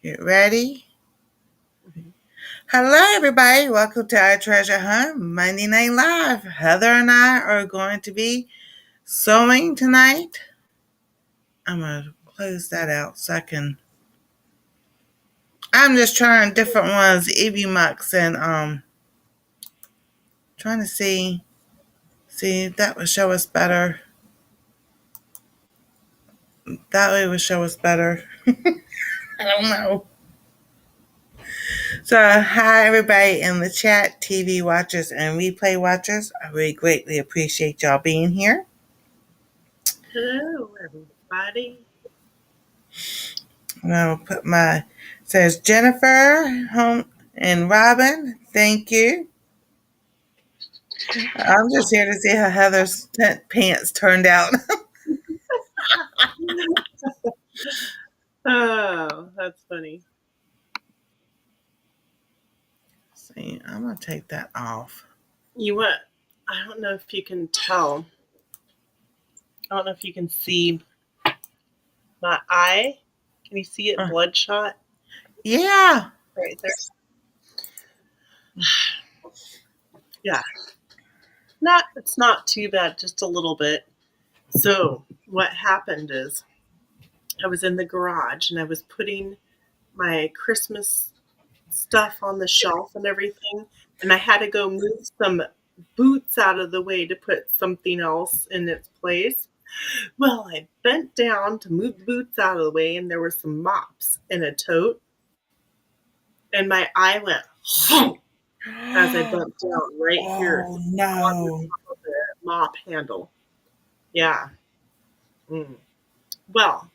Get ready. Mhm. Hello, everybody. Welcome to our treasure hunt Monday Night Live. Heather and I are going to be sewing tonight. I'm going to close that out so I can. I'm just trying different ones, Evie Mux, and trying to see if that would show us better. That way would show us better. I don't know. So, hi, everybody in the chat, TV watchers and replay watchers. I really greatly appreciate y'all being here. Hello, everybody. I'm gonna put my says Jennifer home and Robin. Thank you. I'm just here to see how Heather's pants turned out. Oh, that's funny. See, I'm gonna take that off. You what? I don't know if you can tell. I don't know if you can see my eye. Can you see it Uh, bloodshot yeah. right there? Yeah. It's not too bad, just a little bit. So, what happened is I was in the garage and I was putting my Christmas stuff on the shelf and everything, and I had to go move some boots out of the way to put something else in its place. Well, I bent down to move the boots out of the way, and there were some mops in a tote, and my eye went as I bent down right here Oh on the no. top of the mop handle. Yeah. Mm. Well,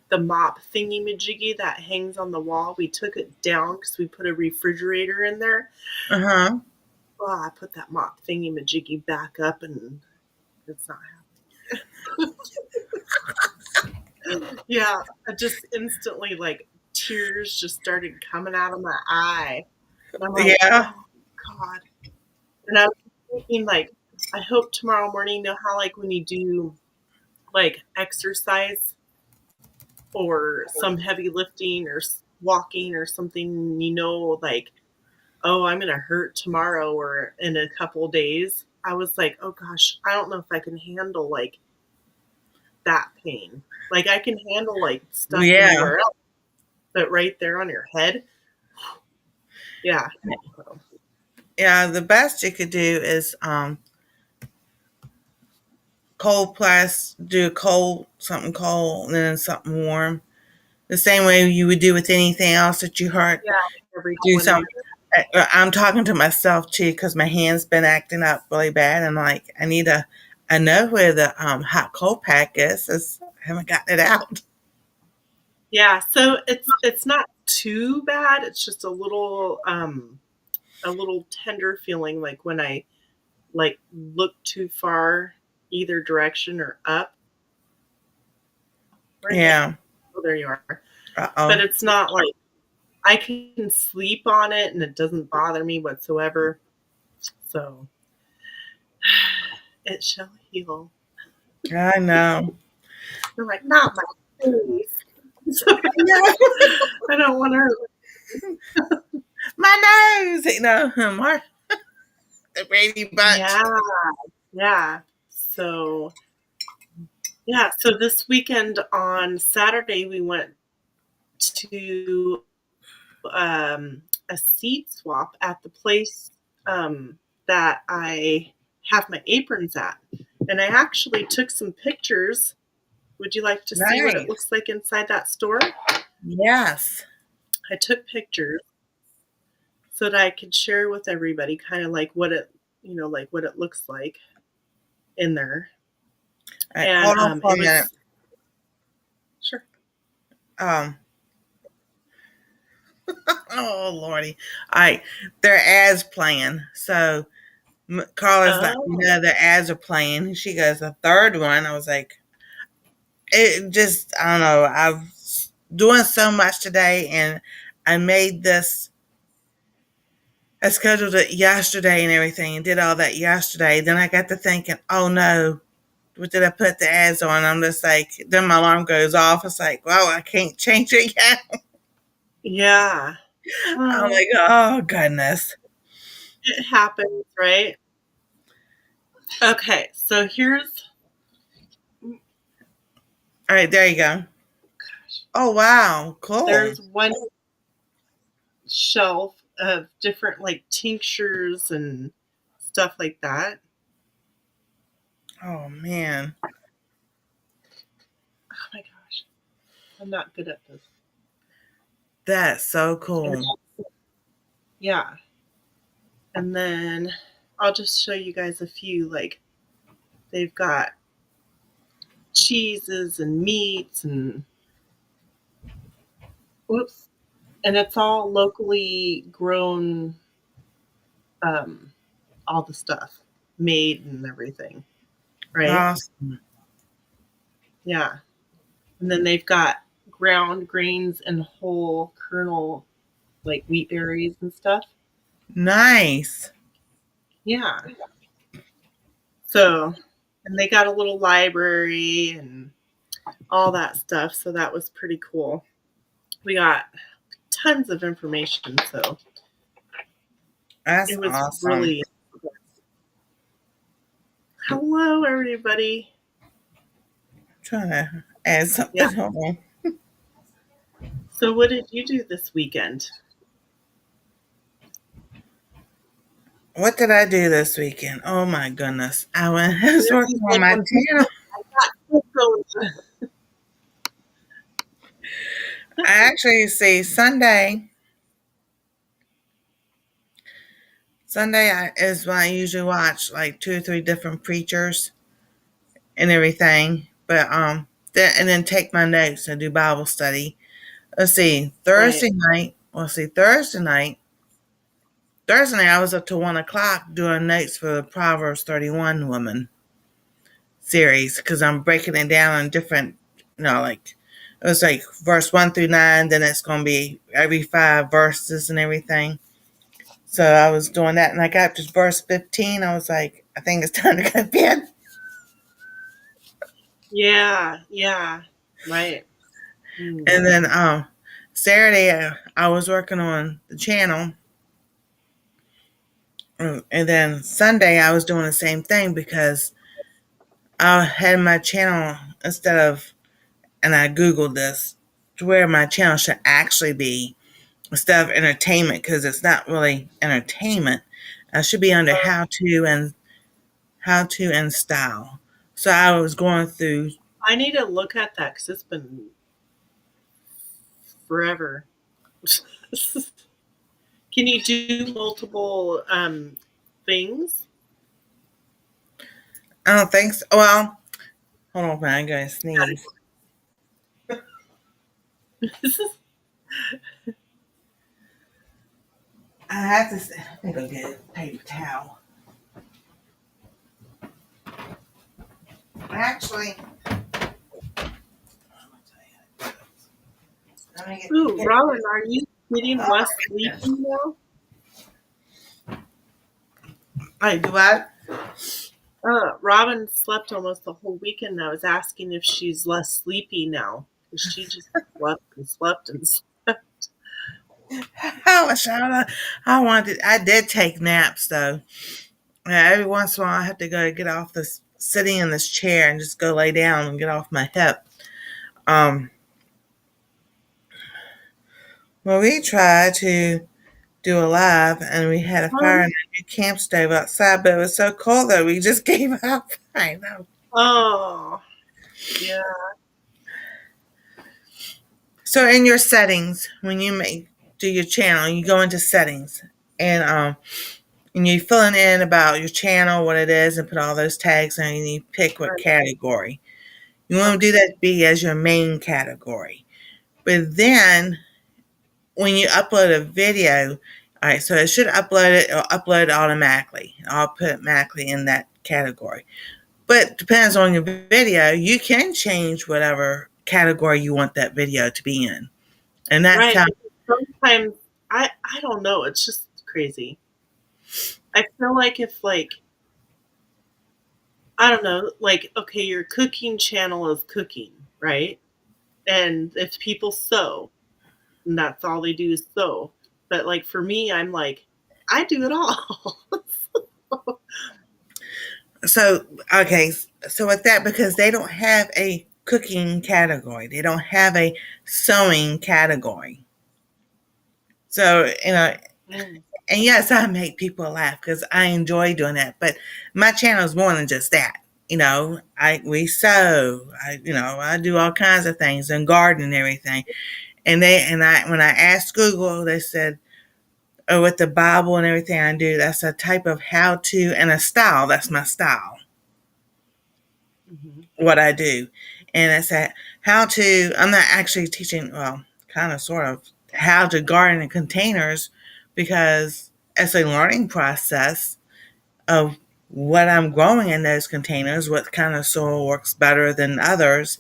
the mop thingy majiggy that hangs on the wall, we took it down because we put a refrigerator in there. Uh-huh. Well, I put that mop thingy majiggy back up, and it's not happening. Yeah, I just instantly, like, tears just started coming out of my eye. And I'm like, Yeah. oh, God. And I was thinking, like, I hope tomorrow morning, you know how, like, when you do, like, exercise or some heavy lifting or walking or something, like, oh, I'm going to hurt tomorrow or in a couple days. I was like, oh, gosh, I don't know if I can handle, like, that pain. Like, I can handle, like, stuff Yeah. anywhere else, but right there on your head, yeah. Yeah. The best you could do is cold press, do something cold, and then something warm. The same way you would do with anything else that you hurt. Yeah, every Do 20 something. minutes. I'm talking to myself too because my hand's been acting up really bad, and like I need a. I know where the hot cold pack is. I haven't gotten it out. Yeah, so it's not too bad. It's just a little tender feeling like when I like look too far either direction or up. Where'd they Yeah. Oh, there you are. Uh But oh. it's not like I can sleep on it and it doesn't bother me whatsoever. So it shall heal. I know. I'm like, not my face. Yeah. I don't want to. My nose. Mark the Brady Bunch. Yeah, yeah. So yeah, so this weekend on Saturday we went to a seed swap at the place that I have my aprons at. And I actually took some pictures. Would you like to see what it Nice. looks like inside that store? Yes. I took pictures so that I could share with everybody kind of like like what it looks like in there. All right, And hold on for it a minute. was sure. Um. Oh lordy. All right. Their ads playing. So Carla's like, Oh, no, the ads are playing. She goes, the third one. I was like, it just, I don't know. I was doing so much today, and I made this. I scheduled it yesterday and everything, and did all that yesterday. Then I got to thinking, oh no, what did I put the ads on? I'm just like, then my alarm goes off. It's like, well, I can't change it yet. Yeah. I'm Oh, like, oh goodness. it happens, right? Okay, so here's All right, there you go. Oh wow, cool. there's one shelf of different like tinctures and stuff like that. Oh man, Oh my gosh, I'm not good at this. that's so And cool. yeah, and then I'll just show you guys a few. Like they've got cheeses and meats and whoops, and it's all locally grown. Um, all the stuff made and everything, right? Awesome. Yeah, and then they've got ground grains and whole kernel like wheat berries and stuff. Nice. Yeah. So, and they got a little library and all that stuff. So that was pretty cool. We got tons of information. So That's it was awesome. really hello, everybody. Trying to add Yeah. something. Hold on. So, what did you do this weekend? What did I do this weekend? Oh my goodness. I was working Everybody's on like, my I'm channel. going. I actually see is when I usually watch like two or three different preachers and everything. But and then take my notes and do Bible study. Let's see, Right. Thursday night I was up to 1 o'clock doing notes for the Proverbs 31 woman series because I'm breaking it down in different, like it was like verse 1 through 9. Then it's going to be every 5 verses and everything. So I was doing that, and I got to verse 15. I was like, I think it's time to go to bed. Yeah. Yeah. Right. Mm. And then Saturday I was working on the channel. And then Sunday I was doing the same thing because I had my channel instead of, and I Googled this, to where my channel should actually be instead of entertainment, because it's not really entertainment. I should be under how to and style. So I was going through. I need to look at that because it's been forever. Can you do multiple things? I don't think so. Well, hold on, man, I'm going to sneeze. I have to. I think I'll get a paper towel. Actually, let me get the Ooh, paper. Robin, are you getting Oh less my sleepy goodness. now? All right, do I? Robin slept almost the whole weekend. I was asking if she's less sleepy now because she just slept and slept and slept. I wish I wanted. I did take naps though. Every once in a while, I have to go get off this sitting in this chair and just go lay down and get off my hip. Um, well, we tried to do a live, and we had a fire in Um, a new camp stove outside, but it was so cold that we just gave up. I know. oh, yeah. So, in your settings, when you do your channel, you go into settings, and you're filling in about your channel, what it is, and put all those tags in, and you pick what Right. category. You want to Okay. do that be as your main category. But then when you upload a video, all right, so it should upload it automatically. I'll put it automatically in that category. But it depends on your video. You can change whatever category you want that video to be in. And that's Right. how. Because sometimes I don't know. It's just crazy. I feel like if I don't know, like okay, your cooking channel is cooking, right? And if people sew, and that's all they do is sew. But like for me, I'm like, I do it all. So, okay, so with that, because they don't have a cooking category, they don't have a sewing category. So, Mm. and yes, I make people laugh because I enjoy doing that. But my channel is more than just that. We sew. I do all kinds of things and garden and everything. And when I asked Google, they said, "Oh, with the Bible and everything I do, that's a type of how to and a style. That's my style. Mhm. What I do." And I said, "How to." I'm not actually teaching. Well, kind of, sort of, how to garden in containers because it's a learning process of what I'm growing in those containers, what kind of soil works better than others.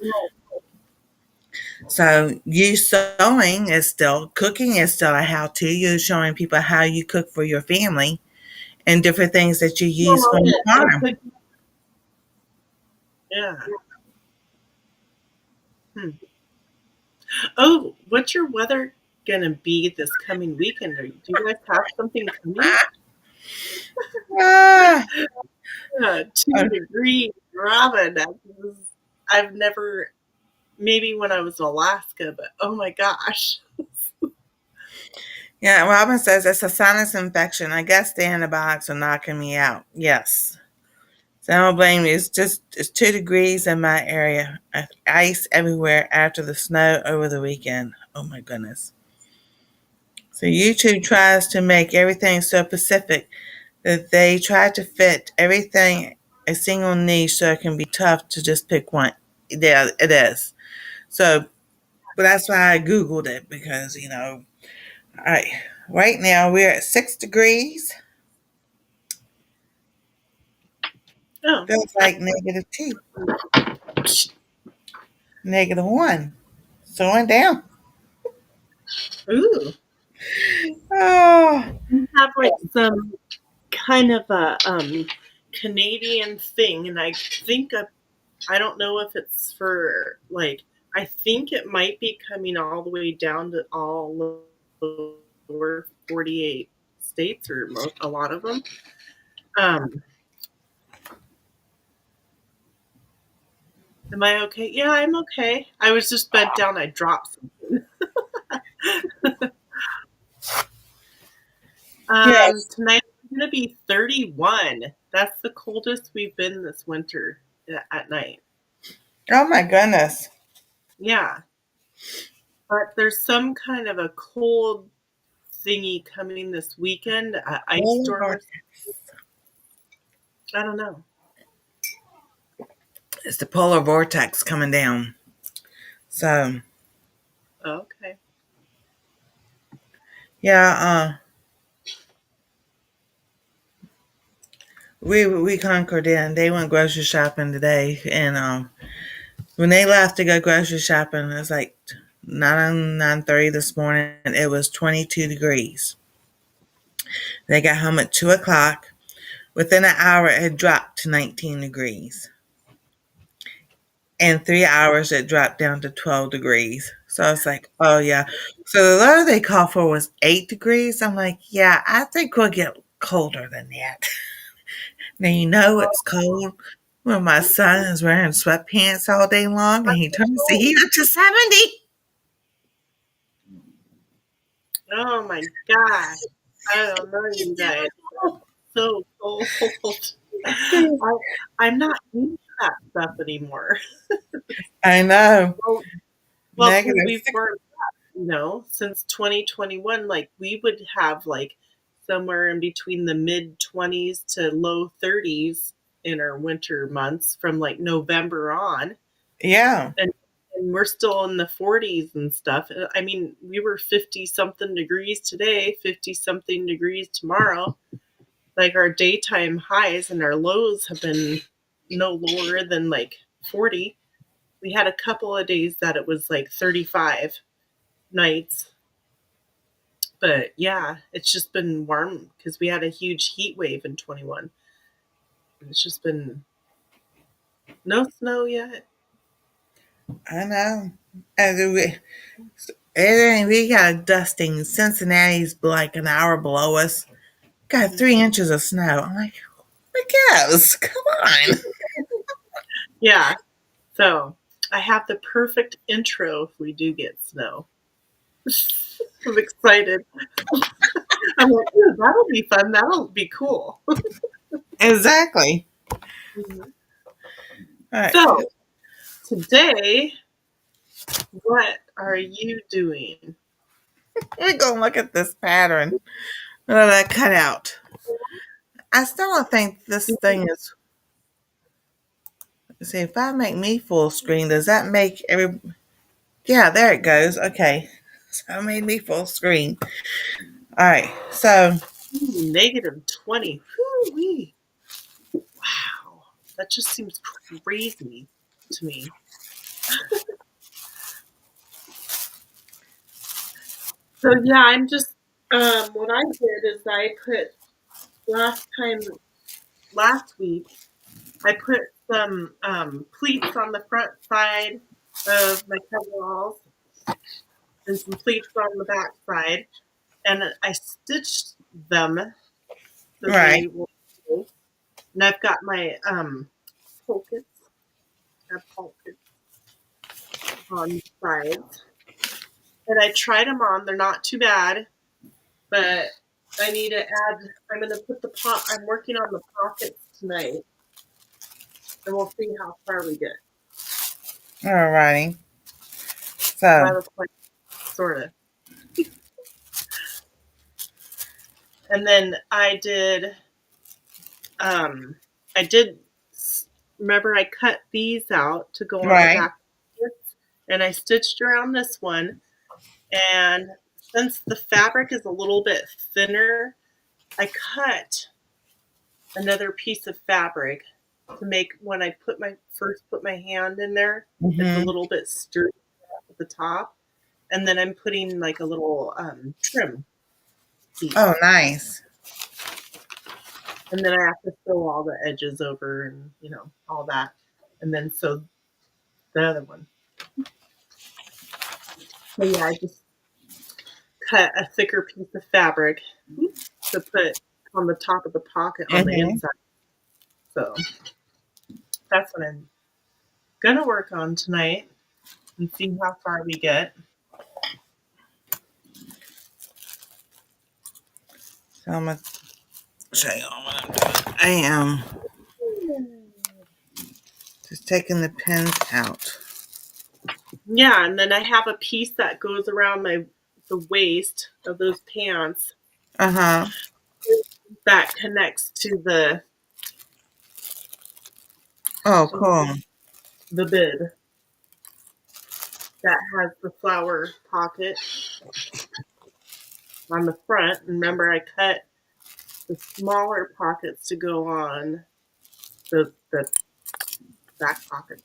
So you sewing is still cooking is still a how to. You're showing people how you cook for your family and different things that you I use love from the it. I farm. could, yeah. Hmm. Oh, what's your weather gonna be this coming weekend? Do you guys have something coming? Ah, 2 degrees, Robin. I've never, maybe when I was in Alaska, but oh my gosh. yeah, Robin says it's a sinus infection. I guess the antibiotics are knocking me out. Yes. So I don't blame you. It's 2 degrees in my area. Ice everywhere after the snow over the weekend. Oh my goodness. So YouTube tries to make everything so specific that they try to fit everything a single niche so it can be tough to just pick one. Yeah, it is. So, but that's why I Googled it because, I, right now we're at 6 degrees. Oh, Feels like -2, -1. Slowing down. ooh. Oh, We have like some kind of a Canadian thing, and I don't know if it's for like, I think it might be coming all the way down to all over 48 states or a lot of them. Um, am I okay? Yeah, I'm okay. I was just bent down. I dropped something. yes. Tonight it's going to be 31. That's the coldest we've been this winter at night. Oh my goodness. Yeah, but there's some kind of a cold thingy coming this weekend, ice Polar storm or vortex. something. I don't know. It's the polar vortex coming down. So, Oh, okay. yeah, we conquered it, and they went grocery shopping today, and when they left to go grocery shopping, it was like 9:30 this morning. It was 22 degrees. They got home at 2 o'clock. Within an hour, it had dropped to 19 degrees. In 3 hours, it dropped down to 12 degrees. So I was like, oh yeah. So the low they called for was 8 degrees. I'm like, yeah, I think we'll get colder than that. Now you know it's cold when my son is wearing sweatpants all day long and he turns the heat up to 70. Oh my gosh. I don't know, you guys. So cold. I'm not into that stuff anymore. I know. Well, well, because Negative we've six. worked, since 2021, like we would have like somewhere in between the mid 20s to low 30s in our winter months from like November on. Yeah. And we're still in the 40s and stuff. I mean, we were 50 something degrees today, 50 something degrees tomorrow. Like our daytime highs and our lows have been no lower than like 40. We had a couple of days that it was like 35 nights. But yeah, it's just been warm because we had a huge heat wave in 21. It's just been no snow yet. I know. And It ain't, we got a dusting. Cincinnati's like an hour below us. Got Mhm. 3 inches of snow. I'm like, what goes? Come on. Yeah. So I have the perfect intro if we do get snow. I'm excited. I'm like, "Ooh, that'll be fun. That'll be cool." Exactly. Mhm. All right. So today, what are you doing? Let me go look at this pattern that I cut out. I still don't think this thing is. See, if I make me full screen, does that make every. Yeah, there it goes. Okay. So I made me full screen. All right. So, Ooh, -20. Whoo-wee. Wow. That just seems crazy to me. So yeah, I'm just what I did is I put last time last week I put some pleats on the front side of my coveralls and some pleats on the back side, and I stitched them so right. they will. And I've got my pockets, pockets on the sides, and I tried them on. They're not too bad, but I need to add. I'm going to put the pot. I'm working on the pockets tonight, and we'll see how far we get. All righty. So I So, have a plan, sort of. And then um, I did, remember I cut these out to go on the right. back pockets, and I stitched around this one. And since the fabric is a little bit thinner, I cut another piece of fabric to make when I put my hand in there, it's a Mm-hmm. little bit sturdy at the top, and then I'm putting like a little trim Oh, piece, nice. and then I have to sew all the edges over and all that, and then sew the other one. So yeah, I just cut a thicker piece of fabric to put on the top of the pocket on the Mm-hmm. inside. So that's what I'm gonna work on tonight and see how far we get. So I'm going to show you all what I'm doing. I am just taking the pins out. Yeah, and then I have a piece that goes around the waist of those pants Uh-huh. that connects to Oh, cool. the bib that has the flower pocket on the front. And remember, I cut the smaller pockets to go on the back pocket.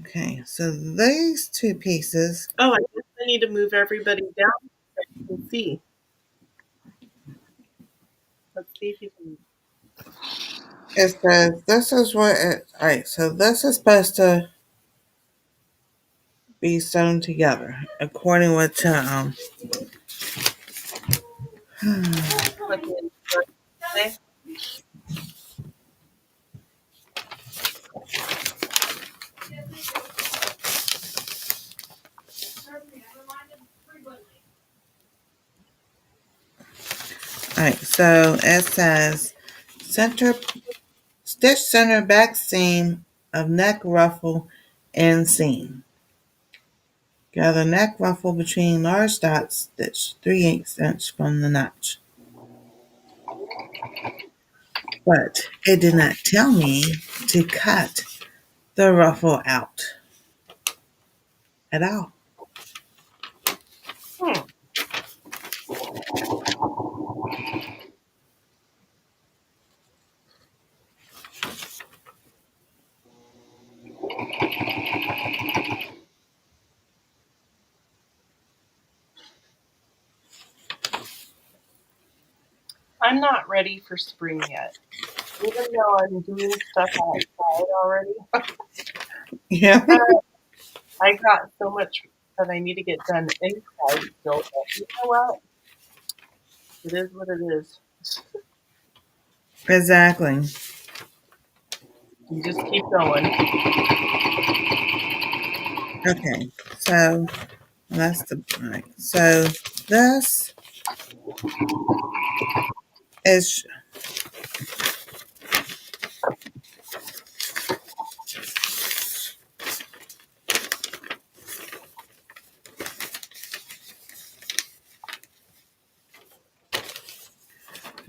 Okay, so these two pieces, Oh, I guess I need to move everybody down so you can see. Let's see if you can. it says this is what it, all right, so this is supposed to be sewn together according with What the instructions say. all right, so it says center stitch center back seam of neck ruffle and seam. Gather neck ruffle between large dots, stitch 3/8 inch from the notch. But it did not tell me to cut the ruffle out at all. Hmm. I'm not ready for spring yet. Even though I'm doing stuff outside already. Yeah. I got so much that I need to get done inside still, but you know what? It is what it is. Exactly. You just keep going. Okay. So that's the right. So this is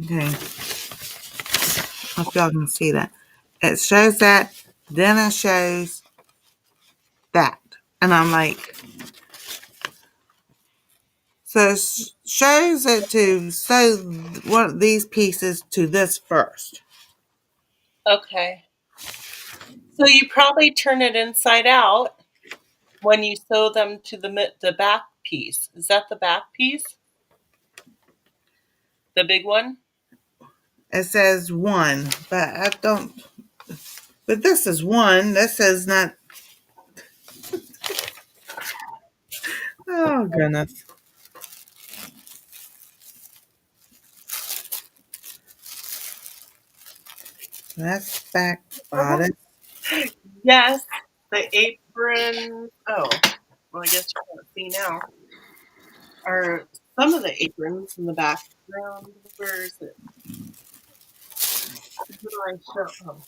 okay. Hope y'all can see that. It shows that, then it shows that. And I'm like, so it shows it to sew one of these pieces to this first. Okay. So you probably turn it inside out when you sew them to the back piece. Is that the back piece? The big one? It says one, but I don't, but this is one. This is not, oh goodness. That's back bodice. Yes. The apron. Oh, well, I guess you can't see now. Are some of the aprons in the background? Where is it? What do I show? Oh,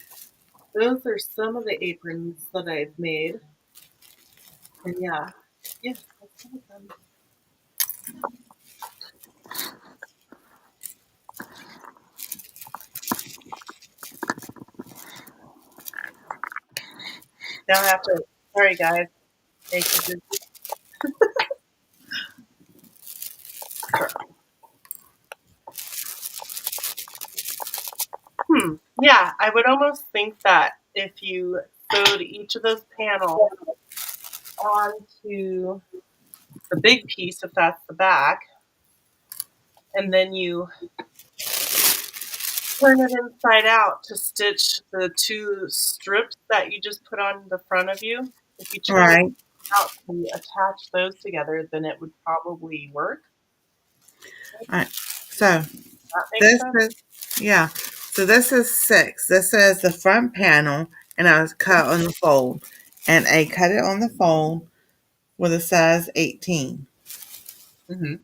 those are some of the aprons that I've made. And yeah, yes, that's some of them. Now I have to. Sorry, guys. Make you busy. Yeah, I would almost think that if you sewed each of those panels onto the big piece, if that's the back, and then you turn it inside out to stitch the two strips that you just put on the front of you. If you turn it Right. out to attach those together, then it would probably work. All right. So That makes this sense. is, yeah. So this is 6. This is the front panel, and I was cut on the fold. And I cut it on the fold with a size 18. Mm-hmm.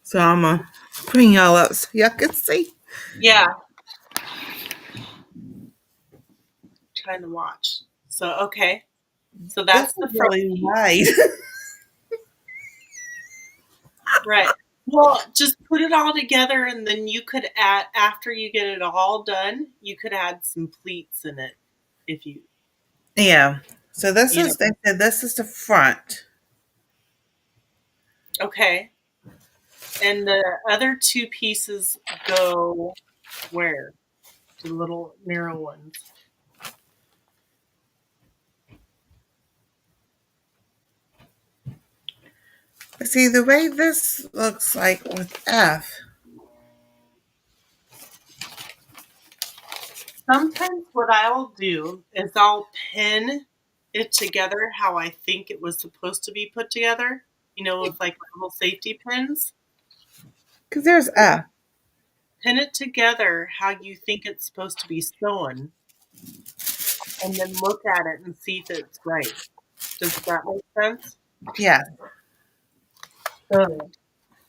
So I'm going to bring y'all up so y'all can see. Yeah, trying to watch. So okay, so This that's the is front really piece, wide. right? Well, just put it all together, and then you could add after you get it all done. You could add some pleats in it if you, Yeah. So this you know. is, they said this is the front. Okay, and the other two pieces go where? The little narrow ones. See, the way this looks like with F, Sometimes what I'll do is I'll pin it together how I think it was supposed to be put together, with like little safety pins. because there's F. Pin it together how you think it's supposed to be sewn, and then look at it and see if it's right. Does that make sense? Yeah. So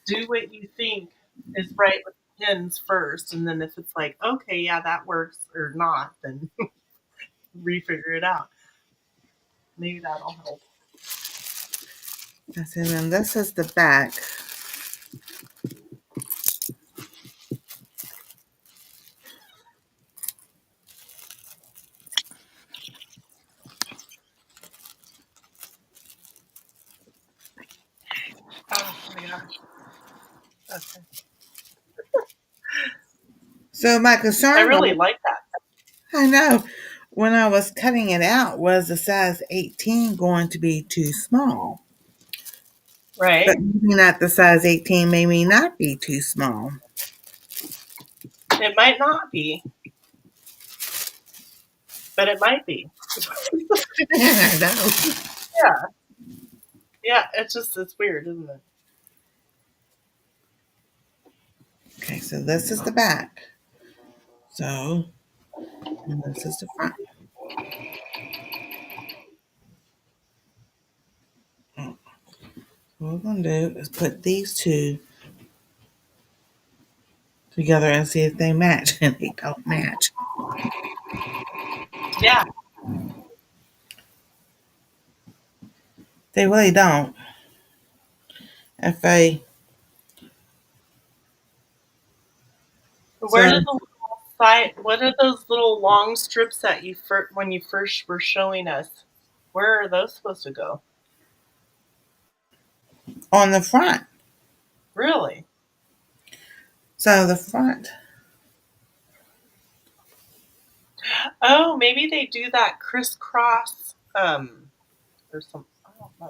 do what you think is right with the pins first, and then if it's like, okay, yeah, that works or not, then refigure it out. Maybe that'll help. And then this is the back. Oh my gosh. Okay. So my I concern really was, like that. I know, when I was cutting it out, was the size 18 going to be too small? But Right? maybe not, the size 18 maybe not be too small. It might not be, but it might be. I know. Yeah, yeah. It's weird, isn't it? Okay, so this is the back. So and this is the front. Oh, what we're gonna do is put these two together and see if they match, and they don't match. Yeah. They really don't. If I Where so did the side? What are those little long strips that when you first were showing us? Where are those supposed to go? on the front, Really? so the front. Oh, maybe they do that crisscross. Or some. I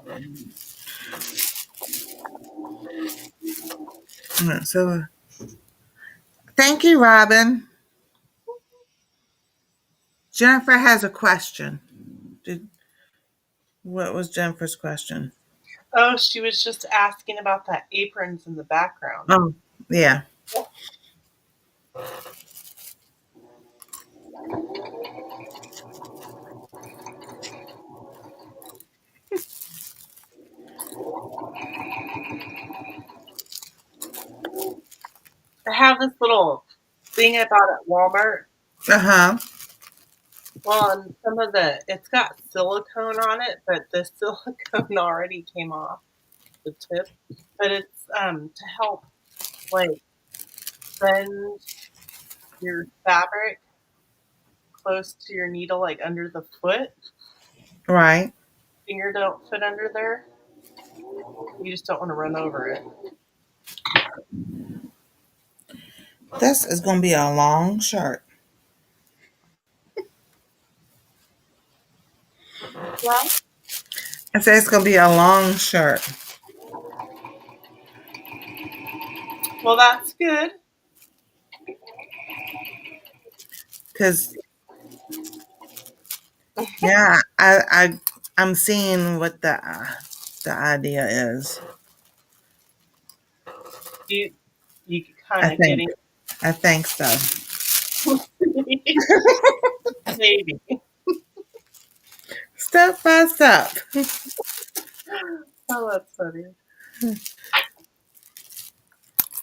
don't know. So thank you, Robin. Jennifer has a question. Did, what was Jennifer's question? Oh, she was just asking about that aprons in the background. Oh, yeah. I have this little thing I bought at Walmart. Uh huh. Well, and it's got silicone on it, but the silicone already came off the tip. But it's to help like bend your fabric close to your needle, like under the foot. Right. Finger don't fit under there. You just don't want to run over it. This is going to be a long shirt. Yeah. I say it's going to be a long shirt Well, that's good. because yeah, I'm seeing what the idea is. You you I kind of think getting I think so. maybe. Step by step. Oh, that's funny.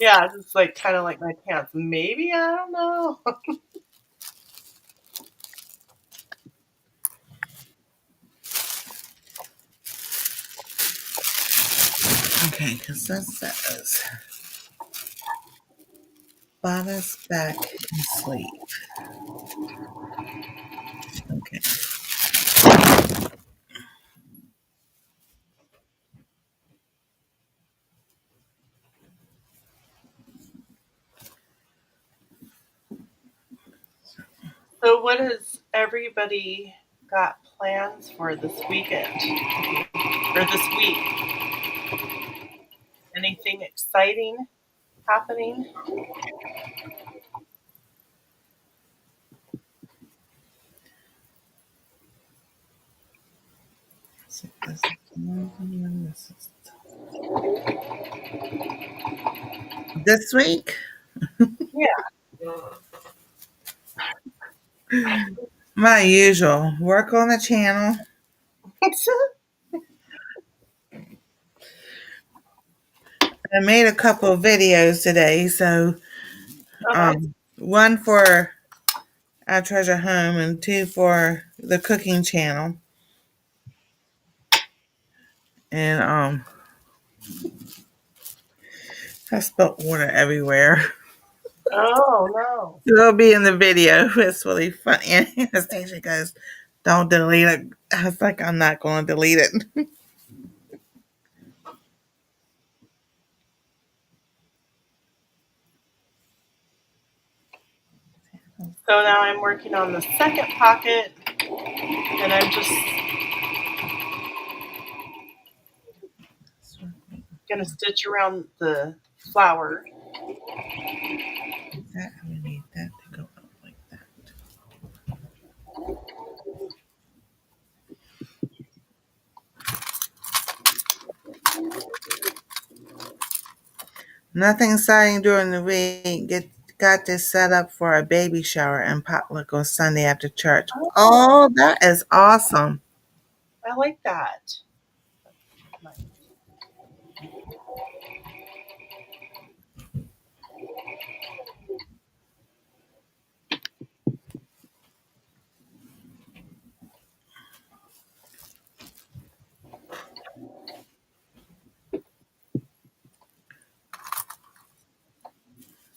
Yeah, it's like kind of like my pants. Maybe I don't know. Okay, because that says bodice, back, and sleeve. Okay. So, what has everybody got plans for this weekend or this week? Anything exciting happening? So this week, Yeah. my usual work on the channel. I made a couple of videos today, so Oh, nice. one for our treasure home and two for the cooking channel. And I spilled water everywhere. Oh no. It'll be in the video. It's really funny. And Anastasia goes, "Don't delete it." I was like, "I'm not going to delete it." So now I'm working on the second pocket, and I'm just gonna stitch around the flower. That we need that to go up like that. Nothing exciting during the week. Got this set up for a baby shower and potluck on Sunday after church. Oh, Oh, that is awesome. I like that. Nice.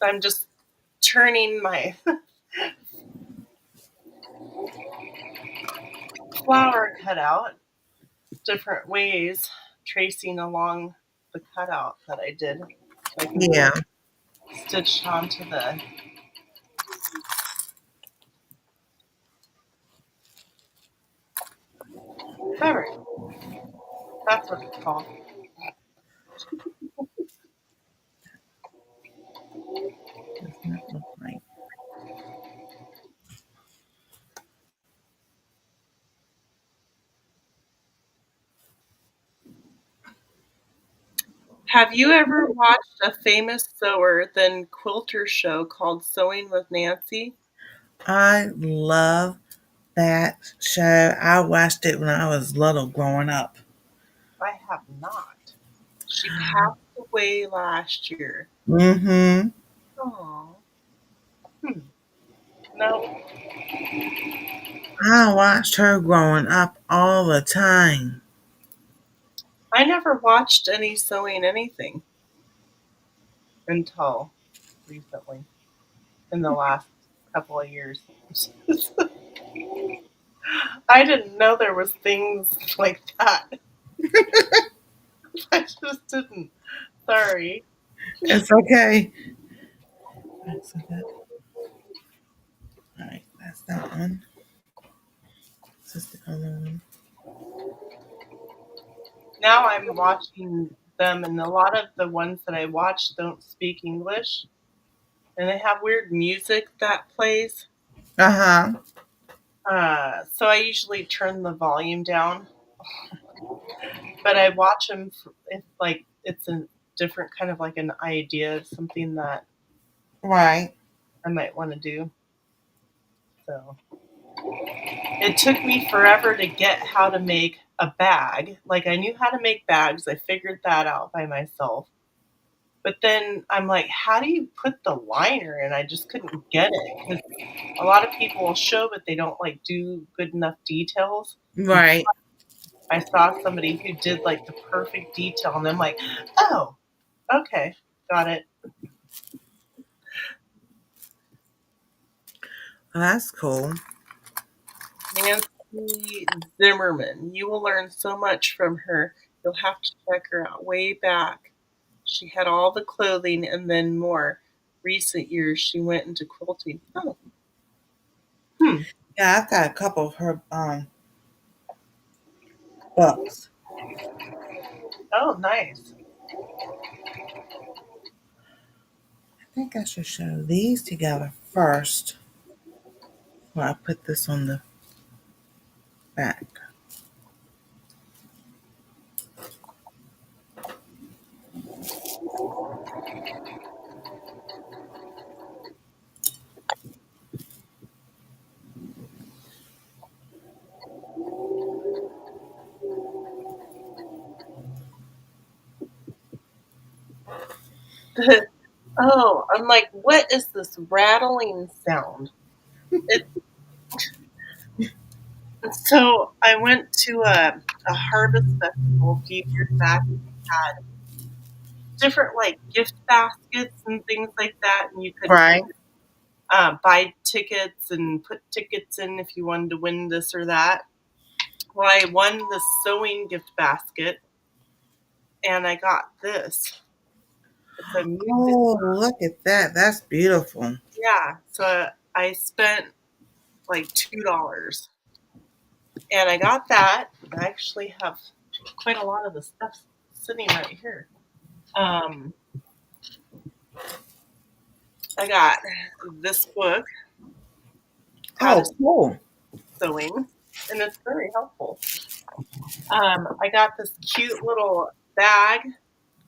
I'm just turning my flower cutout different ways, tracing along the cutout that I did so I can get Yeah, it stitched onto the fabric. That's what it's called. does not look right. Have you ever watched a famous sewer then quilter show called Sewing with Nancy? I love that show. I watched it when I was little growing up. I have not. She passed away last year. Mm-hmm. Oh, hmm. No, I watched her growing up all the time. I never watched any sewing anything until recently in the last couple of years. I didn't know there was things like that. I just didn't. Sorry. It's okay. That's okay. All right, that's that one. This is the other one. Now I'm watching them, and a lot of the ones that I watch don't speak English, and they have weird music that plays. Uh-huh. So I usually turn the volume down, but I watch them if like it's a different kind of like an idea of something that Right. I might want to do. So it took me forever to get how to make a bag. Like I knew how to make bags. I figured that out by myself. But then I'm like, how do you put the liner in? I just couldn't get it because a lot of people will show, but they don't like do good enough details. And Right. I saw somebody who did like the perfect detail, and I'm like, oh, okay, got it. Oh, that's cool. Nancy Zimmerman. You will learn so much from her. You'll have to check her out way back. She had all the clothing and then more. Recent years, she went into quilting. Oh, hmm. Yeah, I've got a couple of her books. Oh, nice. I think I should show these together first before I put this on the back. Oh, I'm like, what is this rattling sound? It, so I went to a harvest festival a few years back. Had different like gift baskets and things like that, and you could Right. buy tickets and put tickets in if you wanted to win this or that. Well, I won the sewing gift basket, and I got this. It's a music. Oh, look at that. That's beautiful. Yeah, so I spent like $2 and I got that. I actually have quite a lot of the stuff sitting right here. Um, I got this book, How to Oh, cool. Sewing, and it's very helpful. I got this cute little bag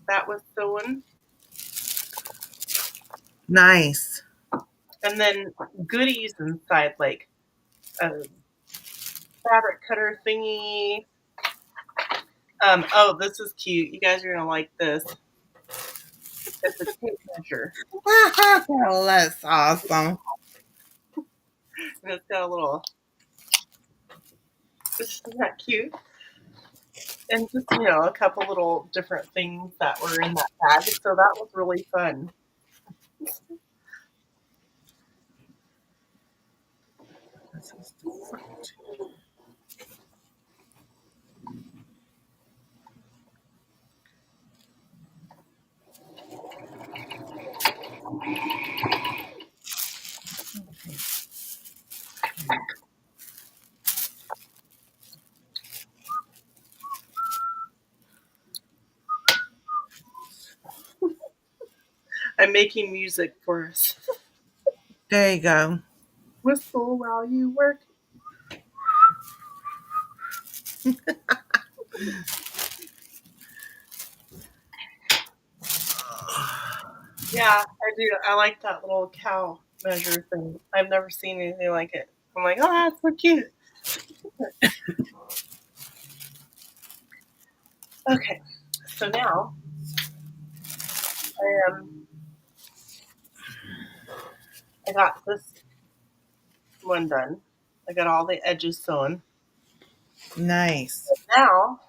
that was sewn. Nice. And then goodies inside, like a fabric cutter thingy. Oh, this is cute. You guys are gonna like this. It's a tape measure, Well, that's awesome. and it's got a little. Isn't that cute? And just a couple little different things that were in that bag. So that was really fun. This is the front. I'm making music for us. There you go. Whistle while you work. Yeah, I do. I like that little cow measure thing. I've never seen anything like it. I'm like, oh, that's so cute. Okay, so now I got this one done. I got all the edges sewn. Nice. Now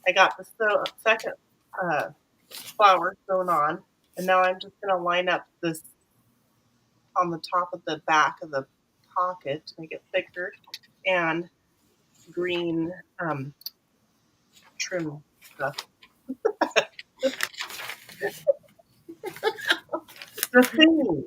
I got the second uh, flower sewn on, and now I'm just gonna line up this on the top of the back of the pocket to make it thicker, and green trim stuff. The thing.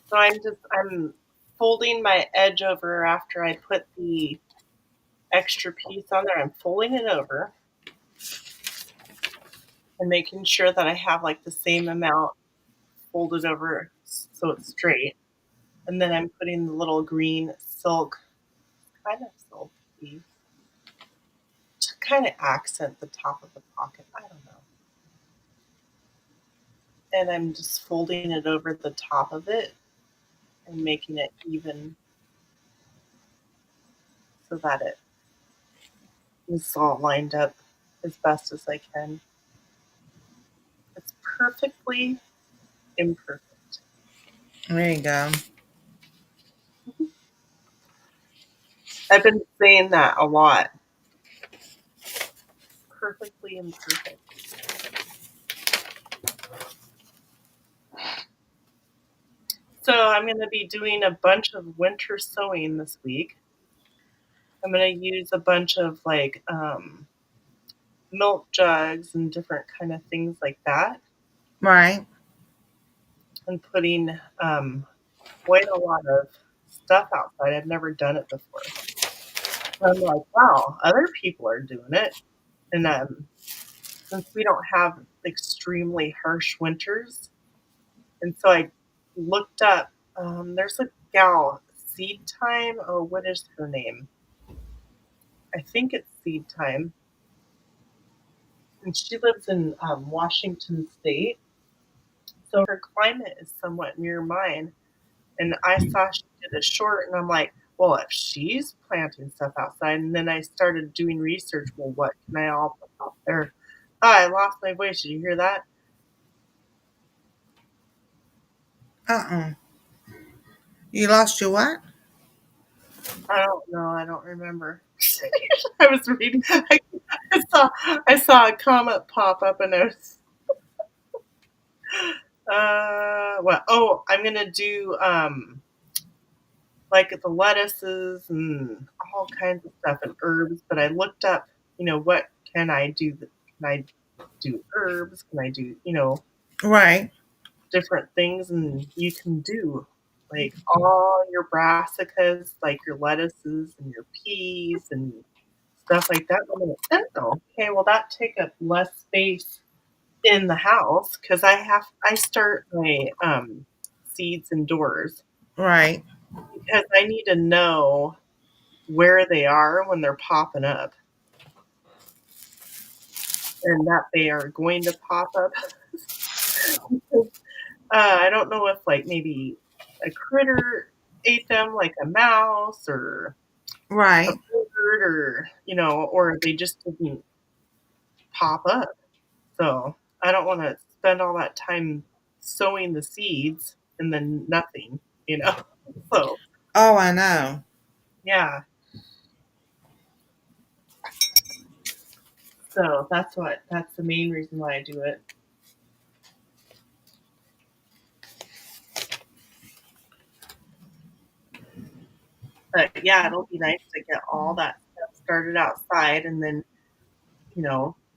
So I'm folding my edge over after I put the extra piece on there. I'm folding it over and making sure that I have like the same amount folded over so it's straight. And then I'm putting the little green silk, kind of silk piece to kind of accent the top of the pocket. I don't know. And I'm just folding it over the top of it and making it even so that it is all lined up as best as I can. It's perfectly imperfect. There you go. I've been saying that a lot. Perfectly imperfect. So I'm going to be doing a bunch of winter sewing this week. I'm going to use a bunch of like milk jugs and different kind of things like that, Right. and putting quite a lot of stuff outside. I've never done it before. I'm like, wow, other people are doing it. And since we don't have extremely harsh winters, and so I looked up, there's a gal, Seed Time. Oh, what is her name? I think it's Seed Time. And she lives in Washington State. So her climate is somewhat near mine. And I saw she did a short, and I'm like, well, if she's planting stuff outside, and then I started doing research, well, what can I all put out there? Oh, I lost my voice. Did you hear that? Uh-uh. You lost your what? I don't know. I don't remember. I was reading. I saw. I saw a comment pop up, and I was. What? Oh, I'm gonna do like the lettuces and all kinds of stuff and herbs. But I looked up, what can I do? Can I do herbs? Can I do, Right. different things? And you can do like all your brassicas, like your lettuces and your peas and stuff like that. I'm like, oh, okay, well that take up less space in the house because I start my seeds indoors Right. because I need to know. where they are when they're popping up and that they are going to pop up. I don't know if like maybe a critter ate them, like a mouse or a Right. bird, or or they just didn't pop up. So I don't want to spend all that time sowing the seeds and then nothing. So Oh, I know. yeah, so that's the main reason why I do it. But yeah, it'll be nice to get all that stuff started outside, and then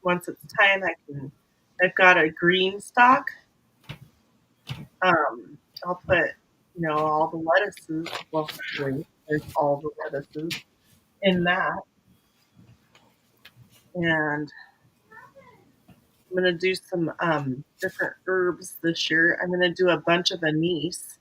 once it's time, I've got a green stock. I'll put all the lettuces. Well, hopefully there's all the lettuces in that, and I'm gonna do some different herbs this year. I'm gonna do a bunch of anise.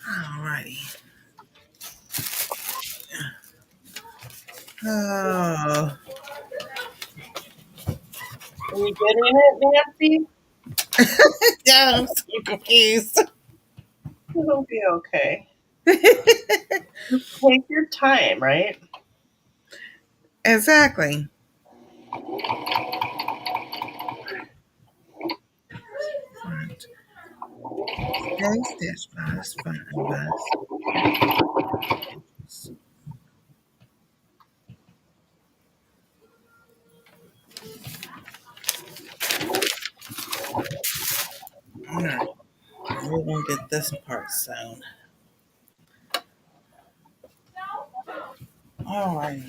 Alrighty. Oh. Are you getting it, Nancy? Yeah, I'm so confused. It'll be okay. Just take your time, right? Exactly. Front. Space dash bus, front and bus. Alright. We're gonna get this part sewn. Alright.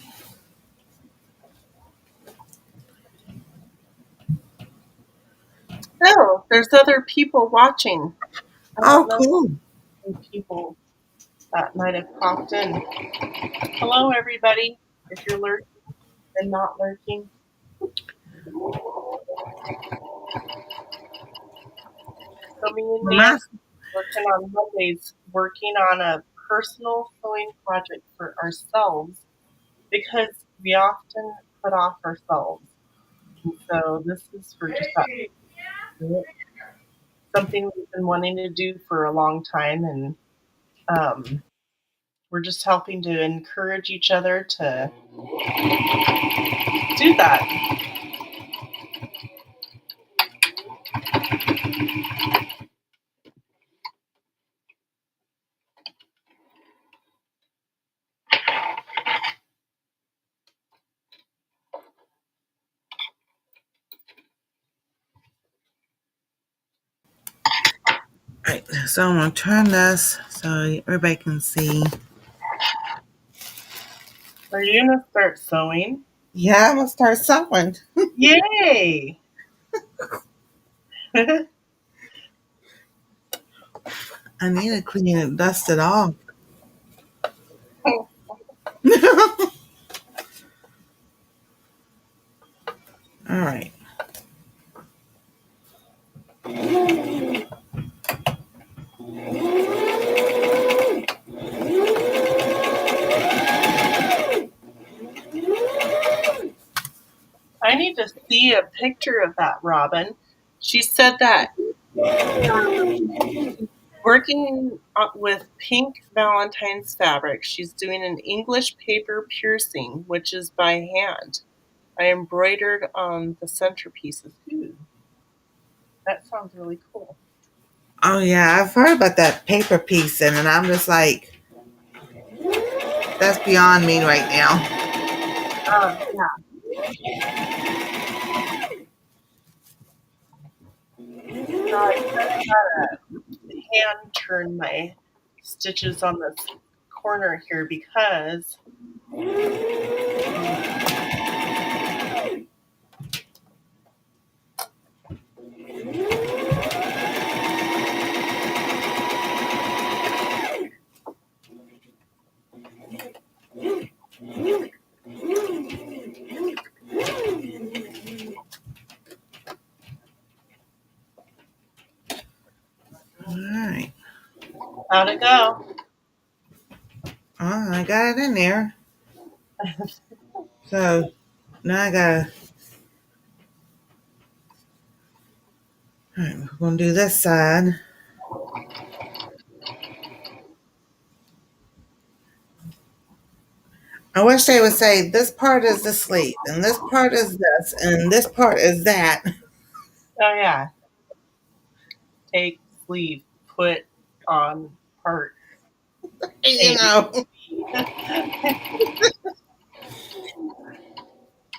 Oh, there's other people watching. I Oh, don't know cool. how many people that might have popped in. Hello, everybody. If you're lurking and not lurking, so me and My, Nancy working on Mondays, working on a personal sewing project for ourselves because we often put off ourselves. And so this is for just that something we've been wanting to do for a long time, and um, we're just helping to encourage each other to do that. right, so I'm gonna turn this so everybody can see. Are you gonna start sewing? Yeah, I'm gonna start sewing. Yay! I need to clean it, dust it off. Alright. I need to see a picture of that, Robin. She said that working with pink Valentine's fabric, she's doing an English paper piercing, which is by hand. I embroidered on the centerpieces. Ooh, that sounds really cool. Oh yeah, I've heard about that paper piece and I'm just like, that's beyond me right now. Yeah, no, I just hand turn my stitches on this corner here because How'd it go? Oh, I got it in there. So now I gotta. All right, we're gonna do this side. I wish they would say this part is the sleeve, and this part is this, and this part is that. Oh yeah. Take sleeve, put on part You A. know,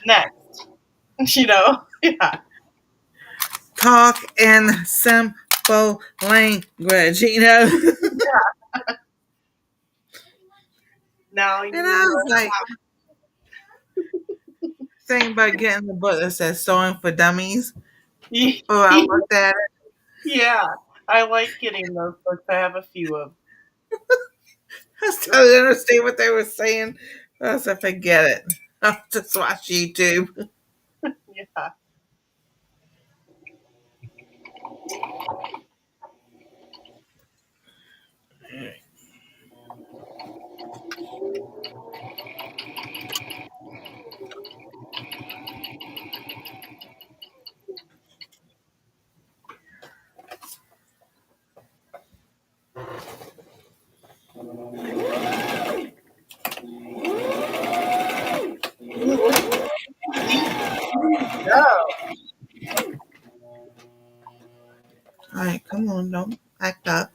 Next. You know? Yeah. talk in simple language. You know, Now and you I was know. like thinking about getting the book that says "Sewing for Dummies." Oh, I looked at it. Yeah. I like getting those books. I have a few of I still didn't understand what they were saying. I said, forget it. I'll just watch YouTube. yeah. No. All right, come on, don't act up.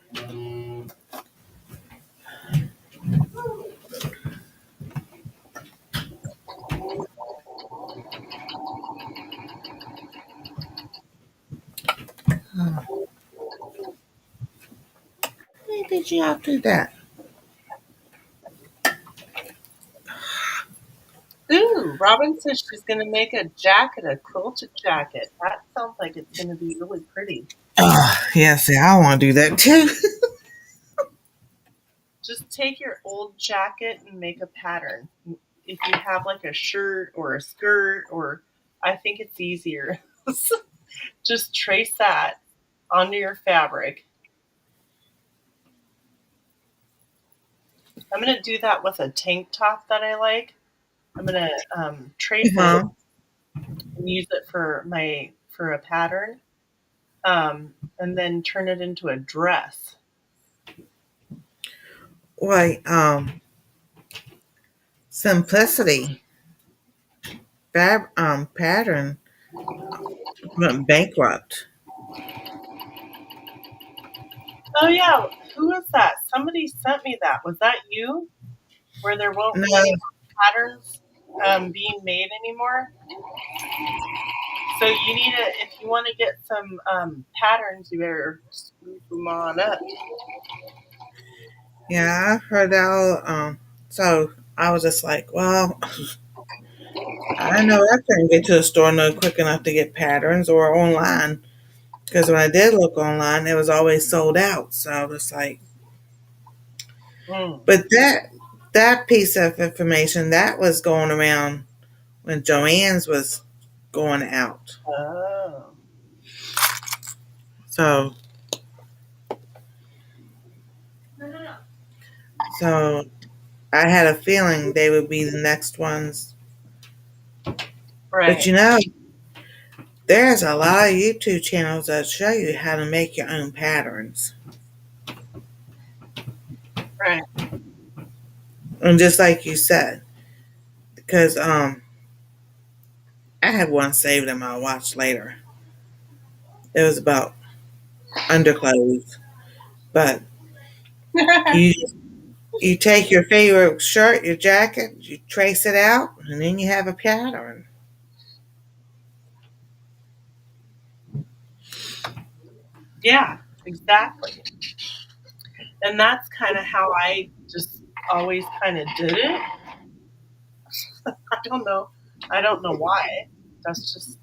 Why did you all do that? Ooh, Robin says she's going to make a jacket, a quilted jacket. That sounds like it's going to be really pretty. Yeah, see, I want to do that too. Just take your old jacket and make a pattern. If you have like a shirt or a skirt, or I think it's easier, just trace that onto your fabric. I'm going to do that with a tank top that I like. I'm going to trace it Huh? and use it for a pattern, and then turn it into a dress. Wait, simplicity, pattern went bankrupt. Oh yeah, who was that? Somebody sent me that. Was that you? Where there won't be No, any patterns being made anymore. So you need to, if you want to get some patterns, you better swoop them on up. yeah, I heard that. So I was just like, well, I know I couldn't get to the store no quick enough to get patterns or online because when I did look online, it was always sold out. So I was like, Mm. but that piece of information that was going around when Joanne's was going out. Oh, So so I had a feeling they would be the next ones. But right, you know, there's a lot of YouTube channels that show you how to make your own patterns. right. And just like you said, because I had one saved in my watch later. It was about underclothes. But you you take your favorite shirt, your jacket, you trace it out, and then you have a pattern. Yeah, exactly. And that's kind of how I just always kind of did it. I don't know. I don't know why. That's just,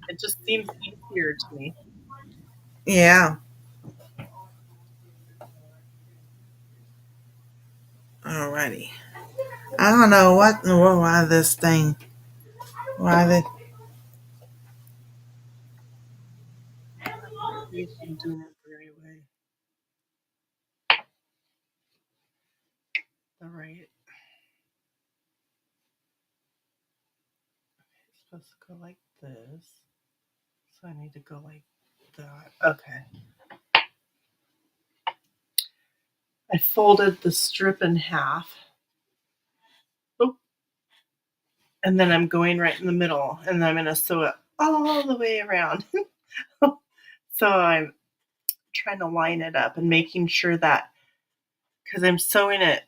it just seems easier to me. Yeah. Alrighty. I don't know what in the world why this thing why the See if I'm doing it the right way. All right. It's supposed to go like this. So I need to go like that. Okay. I folded the strip in half. Oh, and then I'm going right in the middle and I'm going to sew it all the way around. So I'm trying to line it up and making sure that because I'm sewing it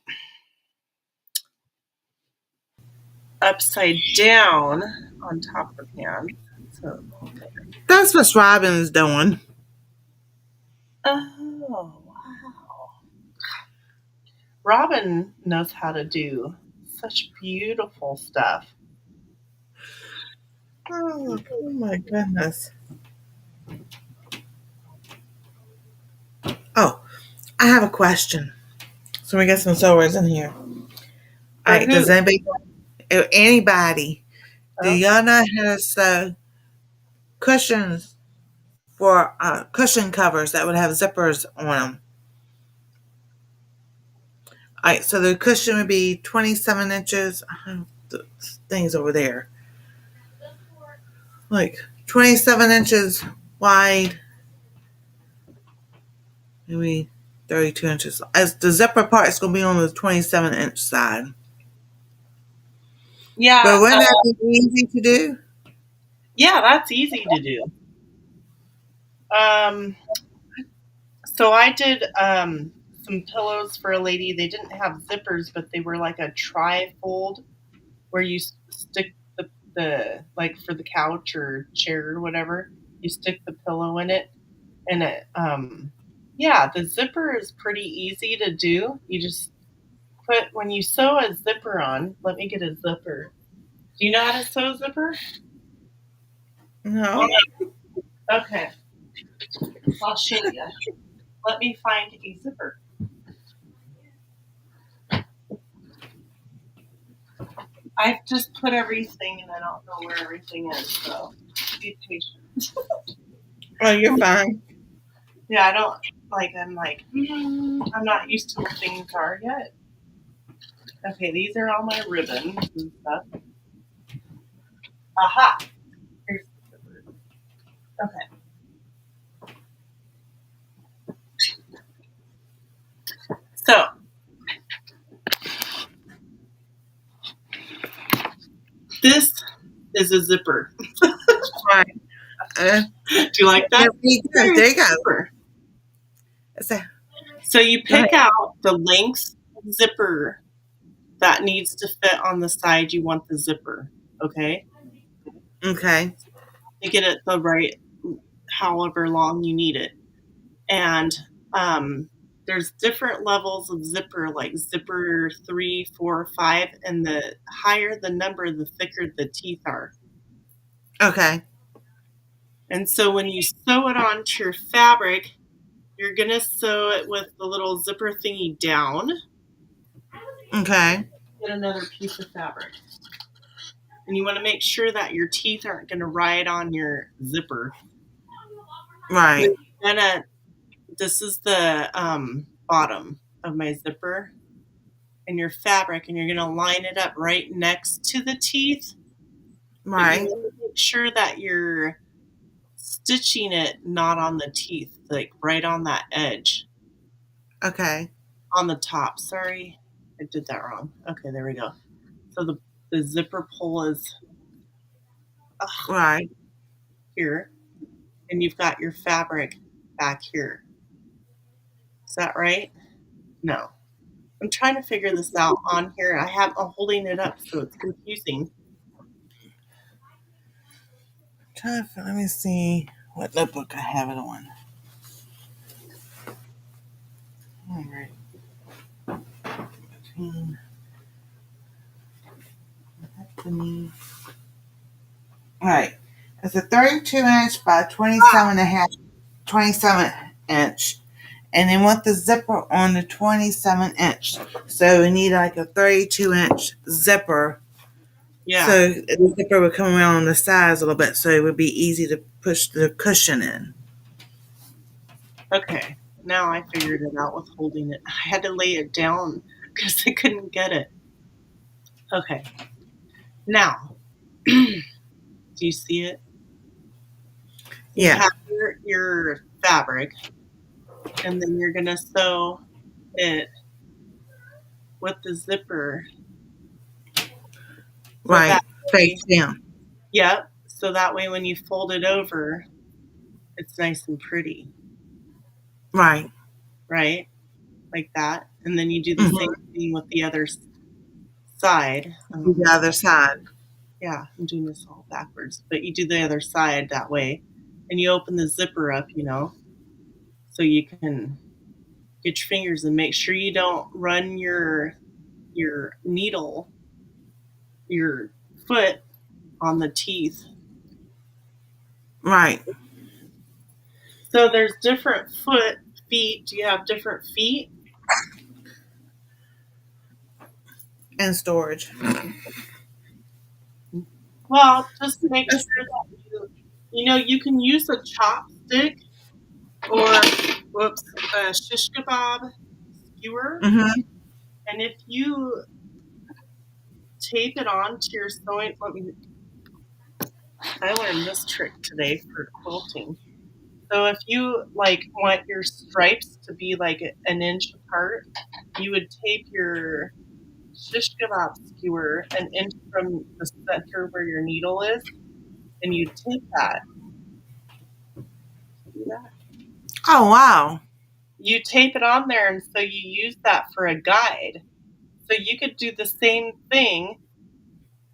upside down on top of the pan. So, That's what Robin's doing. oh, wow. Robin knows how to do such beautiful stuff. Oh my goodness. Oh, I have a question. So we get some sewers in here. All For right, does who? anybody, do Oh, y'all know how to sew cushions for cushion covers that would have zippers on them? All right, so the cushion would be 27 inches. I have the things over there. Like 27 inches wide, maybe 32 inches. As the zipper part is going to be on the 27-inch side. yeah. But wouldn't that be easy to do? Yeah, that's easy to do. Um, so I did some pillows for a lady. They didn't have zippers, but they were like a tri-fold where you stick the like for the couch or chair or whatever. You stick the pillow in it, and it yeah, the zipper is pretty easy to do. You just put when you sew a zipper on. Let me get a zipper. Do you know how to sew a zipper? No. Okay, I'll show you. Let me find a zipper. I've just put everything and I don't know where everything is, so be patient. Oh, you're fine. Yeah, I don't I'm like, I'm not used to what things are yet. Okay, these are all my ribbons and stuff. Aha! Here's the zipper. Okay, so this is a zipper. Right. Do you like that? There Here's you a go. zipper. So, So you go ahead. pick out the length of zipper that needs to fit on the side you want the zipper. Okay, Okay. you get it the right, however long you need it. And there's different levels of zipper, like zipper 3, 4, 5, and the higher the number, the thicker the teeth are. Okay. And so when you sew it onto your fabric, you're gonna sew it with the little zipper thingy down. Okay. Get another piece of fabric, and you want to make sure that your teeth aren't gonna ride on your zipper. Right. You're gonna. This is the bottom of my zipper and your fabric, and you're going to line it up right next to the teeth, but you Right. want to make sure that you're stitching it not on the teeth, like right on that edge Okay. on the top. Sorry, I did that wrong. Okay, there we go. So the zipper pull is Right. here, and you've got your fabric back here. Is that right? No. I'm trying to figure this out on here. I'm holding it up, so it's confusing. Let me see what notebook I have it on. All right. Between the knee. All right. It's a 32-inch by 27 and a half, 27 inch. And they want the zipper on the 27-inch. So we need like a 32-inch zipper. Yeah. So the zipper would come around on the sides a little bit, so it would be easy to push the cushion in. Okay. Now I figured it out with holding it. I had to lay it down because they couldn't get it. Okay, now, do you see it? So you Yeah. have your fabric, and then you're gonna sew it with the zipper. So that Right. way, Face down. yep. So that way, when you fold it over, it's nice and pretty, Right. right? Like that. And then you do the same Mm-hmm. thing with the other side. Do the other side. Yeah, I'm doing this all backwards, but you do the other side that way, and you open the zipper up, so you can get your fingers and make sure you don't run your needle, your foot on the teeth. Right. So there's different feet. Do you have different feet? And storage. Well, just make That's, sure that you can use a chopstick or whoops, a shish kebab skewer, mm-hmm. and if you tape it onto your sewing. I learned this trick today for quilting. So if you want your stripes to be like an inch apart, you would tape your shish kebab skewer an inch from the center where your needle is, and you tape that. Do that. Oh wow. You tape it on there, and so you use that for a guide. So you could do the same thing,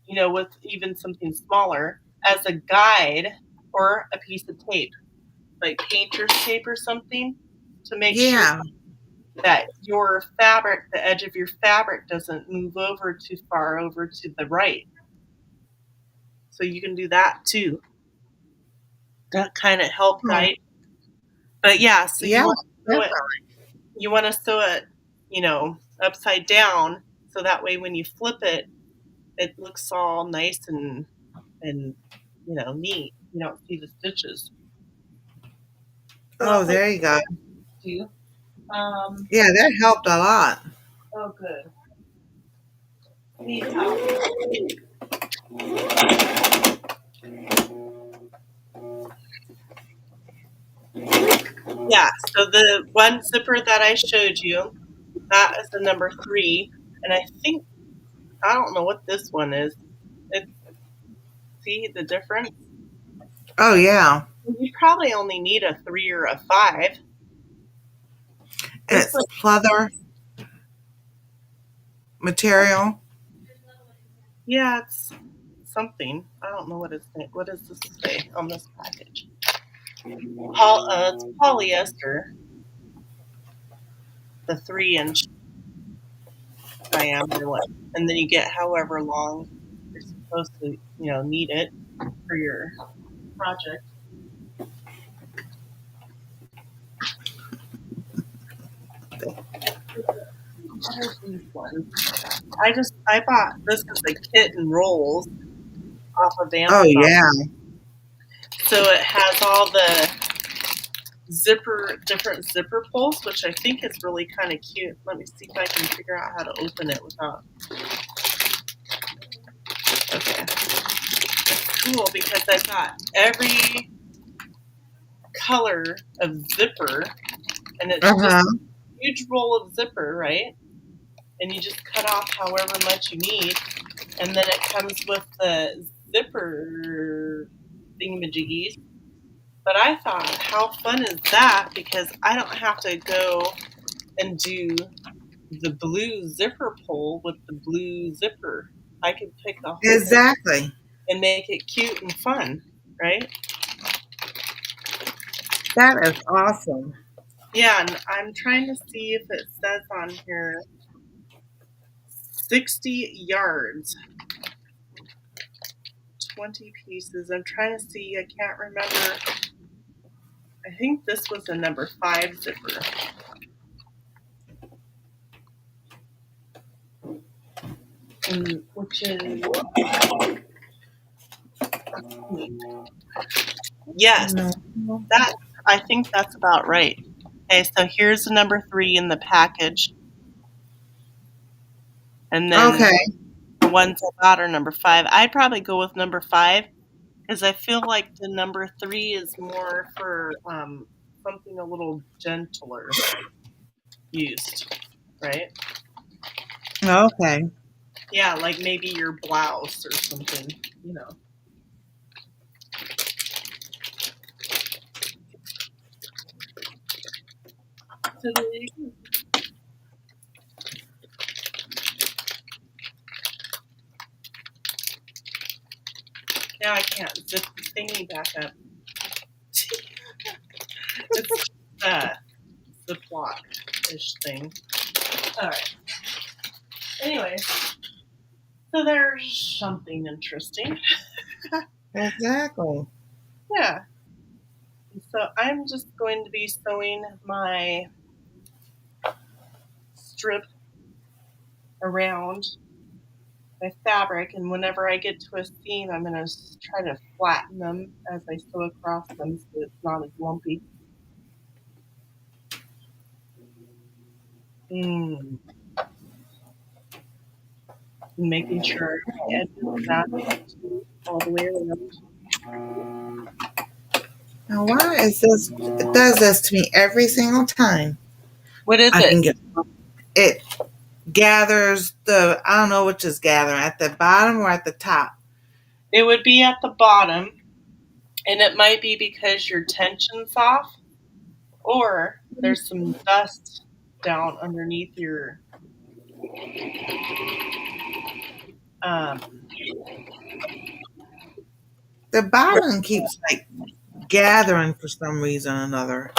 with even something smaller as a guide or a piece of tape, like painter's tape or something, to make sure Yeah. that your fabric, the edge of your fabric, doesn't move over too far over to the right. So you can do that too. That kind of help Oh, guide. But yeah, so yeah. you want to sew it, upside down, so that way when you flip it, it looks all nice and neat. You don't see the stitches. So Oh, that's like there you go. two. Yeah, that helped a lot. Oh, good. Need help. Yeah. So the one zipper that I showed you, that is the number 3, and I don't know what this one is. It's See the difference? Oh yeah. You probably only need a 3 or a 5. This It's one, pleather material. yeah, it's something. I don't know what does this say on this package. It's polyester, the 3-inch diameter one, and then you get however long you're supposed to, need it for your project. What are these ones? I bought this as a kit and rolls off of Oh Amazon. yeah. So it has all the different zipper pulls, which I think is really kind of cute. Let me see if I can figure out how to open it without. Okay, it's cool because I've got every color of zipper, and it's just Uh-huh. a huge roll of zipper, right? And you just cut off however much you need, and then it comes with the zipper thingamajiggies. But I thought, how fun is that? Because I don't have to go and do the blue zipper pull with the blue zipper. I can pick a whole Exactly. and make it cute and fun, right? That is awesome. Yeah, and I'm trying to see if it says on here 60 yards, 20 pieces. I'm trying to see, I can't remember. I think this was a number 5 zipper. Which is, yes, No. that I think that's about right. Okay, so here's the number 3 in the package. And then Okay. the ones I got are number 5. I'd probably go with number 5 because I feel like the number 3 is more for something a little gentler used, right? Okay. Yeah, like maybe your blouse or something, you know. So there you go. Now I can't zip the thingy back up. It's a Ziploc-ish thing. All right. Anyway, so there's something interesting. Exactly. Yeah. So I'm just going to be sewing my strip around my fabric, and whenever I get to a seam, I'm going to try to flatten them as I sew across them so it's not as lumpy. Mm. And making sure the edges match all the way around. Now, why is this? It does this to me every single time. What is I it? can get it gathers the. I don't know which is gathering at the bottom or at the top. It would be at the bottom, and it might be because your tension's off, or there's some dust down underneath your um, The bottom keeps like gathering for some reason or another.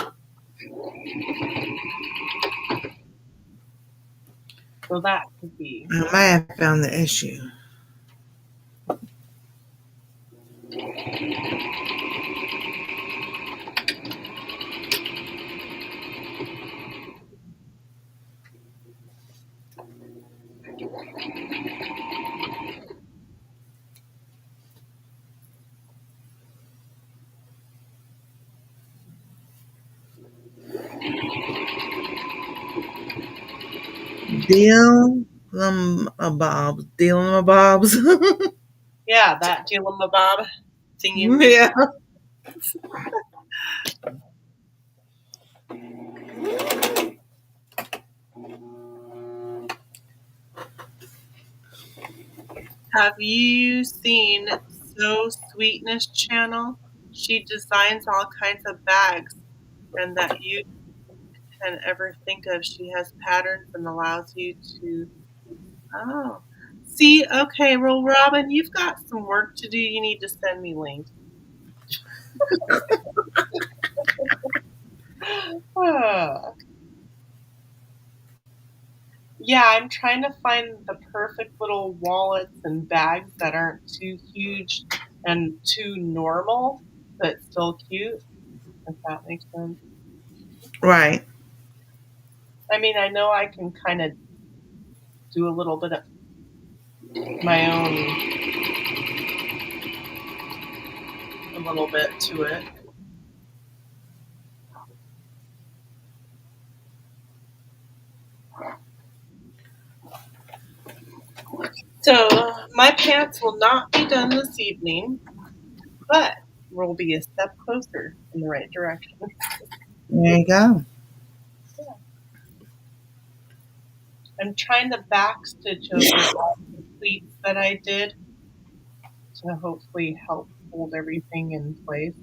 so that could be. I might have found the issue. Deal them a bobs. Deal them a bobs. Yeah, that Bob thingy Yeah. Have you seen So Sweetness channel? She designs all kinds of bags and that you can ever think of. She has patterns and allows you to. Oh, see, okay, well, Robin, you've got some work to do. You need to send me links. Ah. Yeah, I'm trying to find the perfect little wallets and bags that aren't too huge and too normal, but still cute, if that makes sense. Right. I mean, I know I can kind of do a little bit of my own, a little bit to it. So, my pants will not be done this evening, but we'll be a step closer in the right direction. There you go. Yeah. I'm trying to back stitch over all the pleats that I did to hopefully help hold everything in place.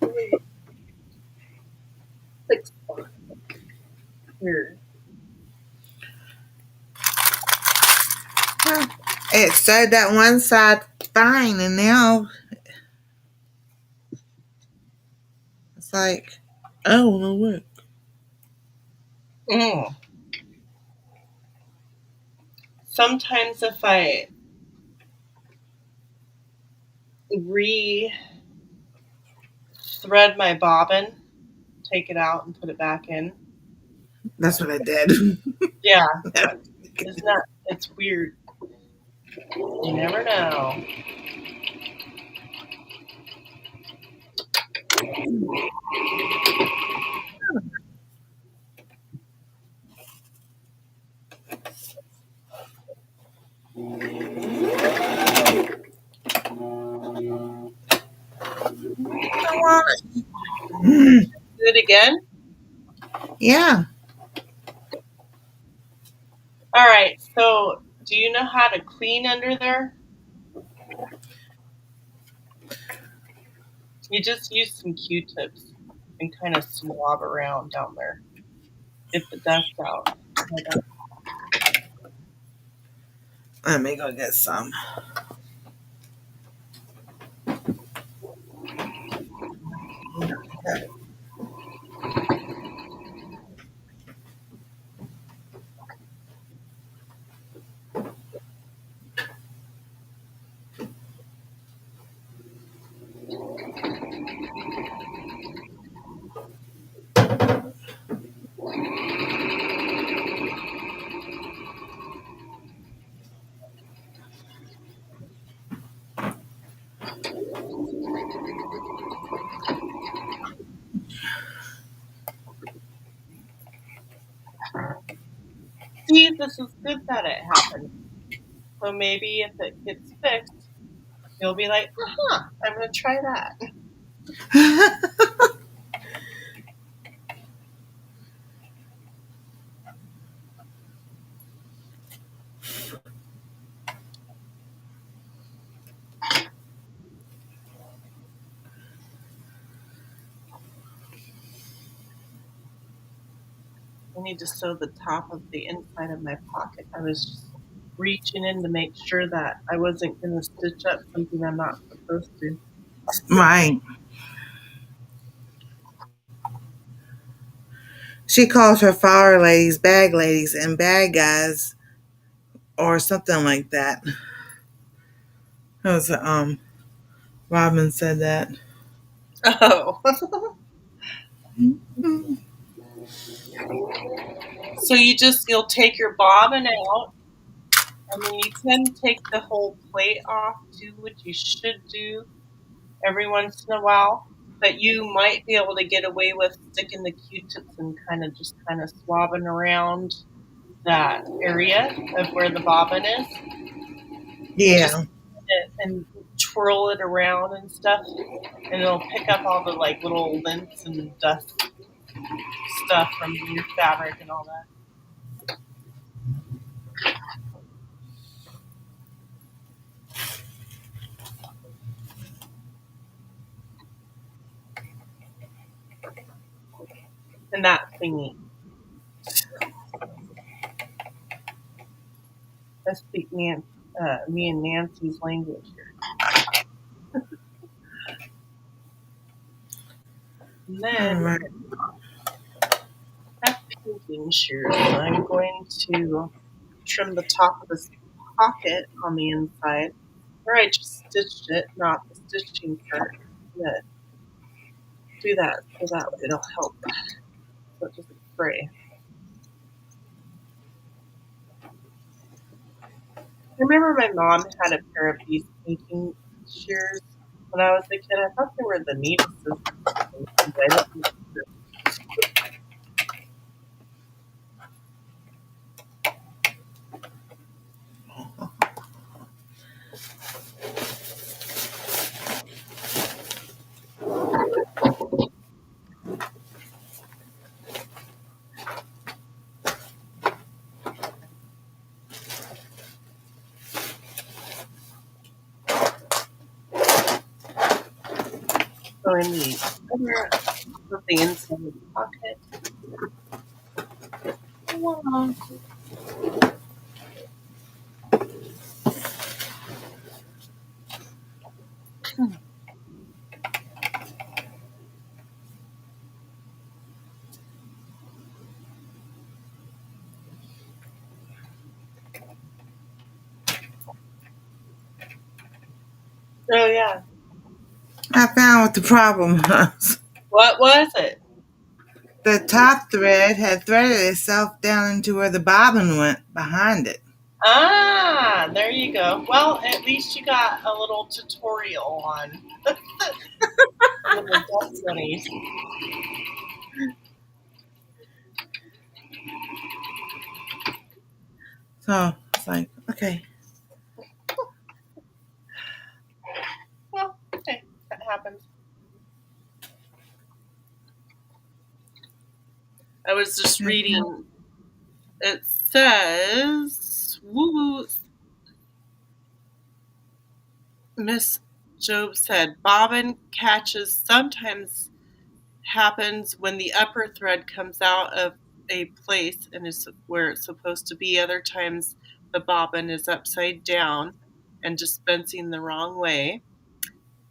Really thick spot here. Huh. It said that one side fine, and now it's like, I don't know what. Mm. sometimes if I re thread my bobbin, take it out and put it back in. That's what I did. Yeah, isn't that? It's weird. You never know. Do it again. Yeah, All right. So, do you know how to clean under there? You just use some Q-tips and kind of swab around down there. Get the dust out. let me go get some. See, this is good that it happened. So maybe if it gets fixed, you'll be like, I'm going to try that. I need to sew the top of the inside of my pocket. I was just reaching in to make sure that I wasn't going to stitch up something I'm not supposed to. Right. She calls her flower ladies bag ladies and bag guys or something like that. That was Robin said that. Oh. So you'll take your bobbin out, and then you can take the whole plate off too, which you should do every once in a while. But you might be able to get away with sticking the Q-tips and kind of swabbing around that area of where the bobbin is. Just Yeah. and twirl it around and stuff, and it'll pick up all the like little lint and dust stuff from your fabric and all that. And that thingy. I speak me and Nancy's language here. And All then right. I have painting shears. I'm going to trim the top of this pocket on the inside, where I just stitched it, not the stitching part. But do that so that way it'll help so it doesn't fray. I remember my mom had a pair of these painting shears when I was a kid. I thought they were the neatest or something. I didn't know. So in the other of the inside of the pocket. Oh yeah. I found what the problem was. What was it? The top thread had threaded itself down into where the bobbin went behind it. Ah, there you go. Well, at least you got a little tutorial on little dust bunnies. So it's like, okay. Well, hey, that happens. I was just reading. It says, woo, Miss Job said, bobbin catches sometimes happens when the upper thread comes out of a place and is where it's supposed to be. Other times the bobbin is upside down and dispensing the wrong way.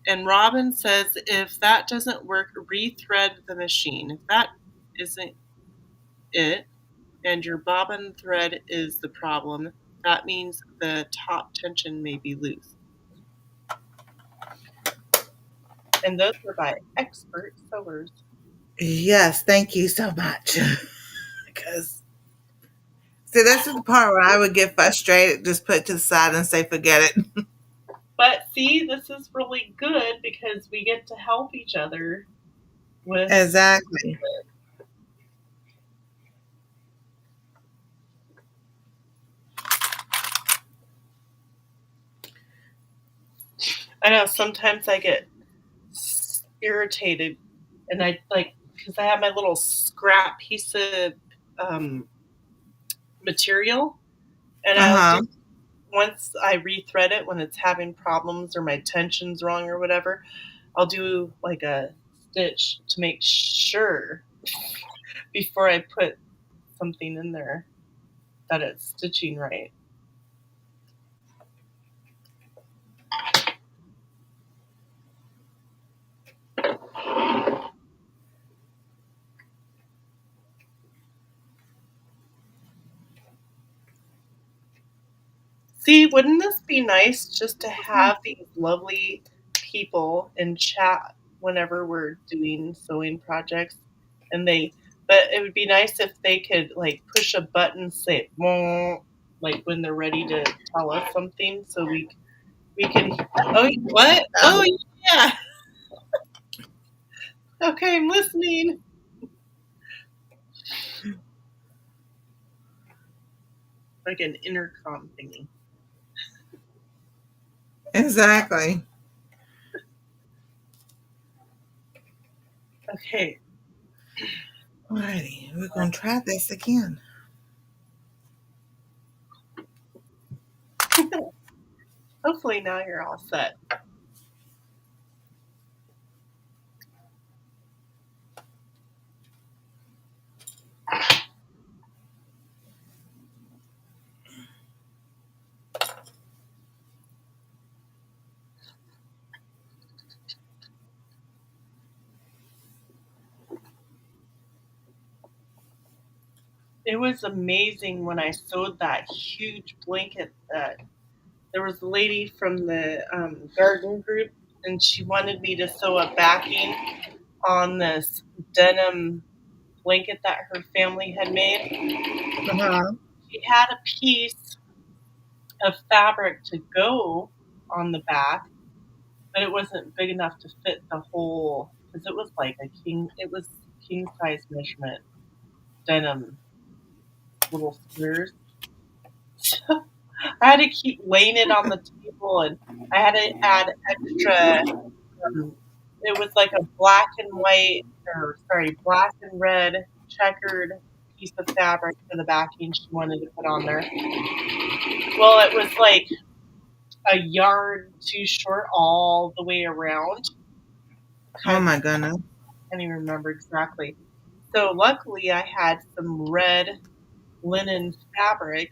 And Robin says if that doesn't work, rethread the machine. If that isn't it, and your bobbin thread is the problem, that means the top tension may be loose. And those are by expert sewers. Yes, thank you so much. Because see, this is the part where I would get frustrated, just put it to the side and say, forget it. But see, this is really good because we get to help each other with. Exactly. I know sometimes I get irritated and I like because I have my little scrap piece of um, material and Uh I'll do huh. once I rethread it when it's having problems or my tension's wrong or whatever, I'll do like a stitch to make sure before I put something in there that it's stitching right. See, wouldn't this be nice just to have these lovely people in chat whenever we're doing sewing projects? And but it would be nice if they could like push a button, say, like when they're ready to tell us something, so we can. Oh, what? Oh, yeah. Okay, I'm listening. Like an intercom thingy. Exactly. Okay. Alrighty, we're gonna try this again. Hopefully now you're all set. It was amazing when I sewed that huge blanket that there was a lady from the garden group, and she wanted me to sew a backing on this denim blanket that her family had made. Uh huh. She had a piece of fabric to go on the back, but it wasn't big enough to fit the whole because it was like it was king size measurement denim little squares. So I had to keep laying it on the table, and I had to add extra. Um, it was like a black and white, or sorry, black and red checkered piece of fabric for the backing she wanted to put on there. Well, it was like a yard too short all the way around. Oh I my goodness. can't even remember exactly. So luckily, I had some red linen fabric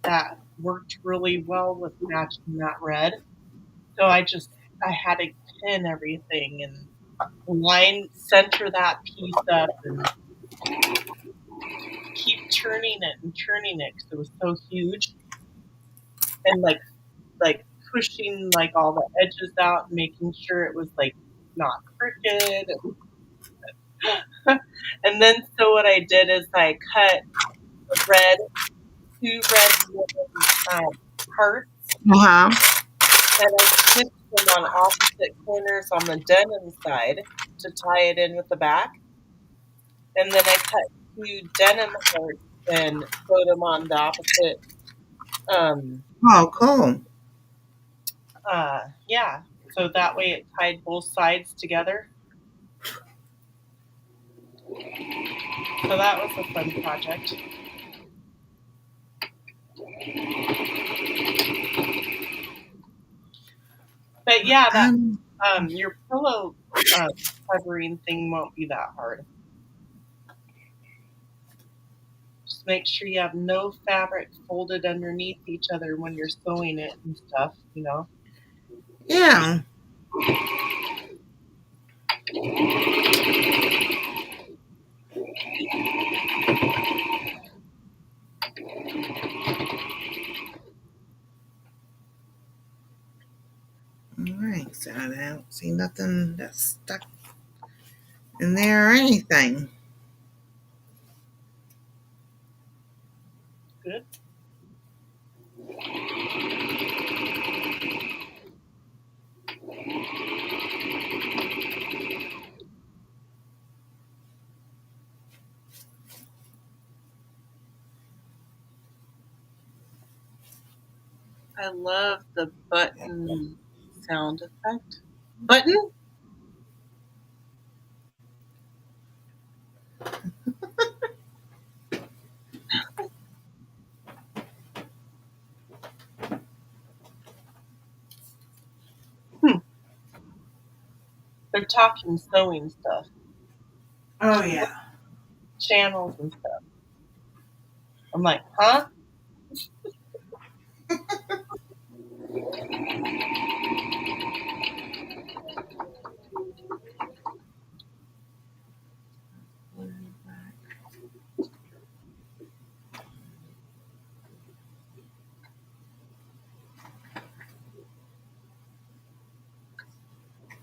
that worked really well with matching that red. So I had to pin everything and line center that piece up and keep turning it and turning it because it was so huge and like pushing like all the edges out, making sure it was like not crooked. And then so what I did is I cut red two red hearts, Uh-huh. and I stitched them on opposite corners on the denim side to tie it in with the back. And then I cut two denim hearts and sewed them on the opposite. Um, Oh, cool. yeah. So that way it tied both sides together. So that was a fun project. But yeah, that Um, your pillow uh, covering thing won't be that hard. Just make sure you have no fabric folded underneath each other when you're sewing it and stuff, you know. yeah. All right. So I don't see nothing that's stuck in there or anything. Good. I love the button sound effect. Button? Hmm. They're talking sewing stuff, Oh yeah. channels and stuff. I'm like, huh?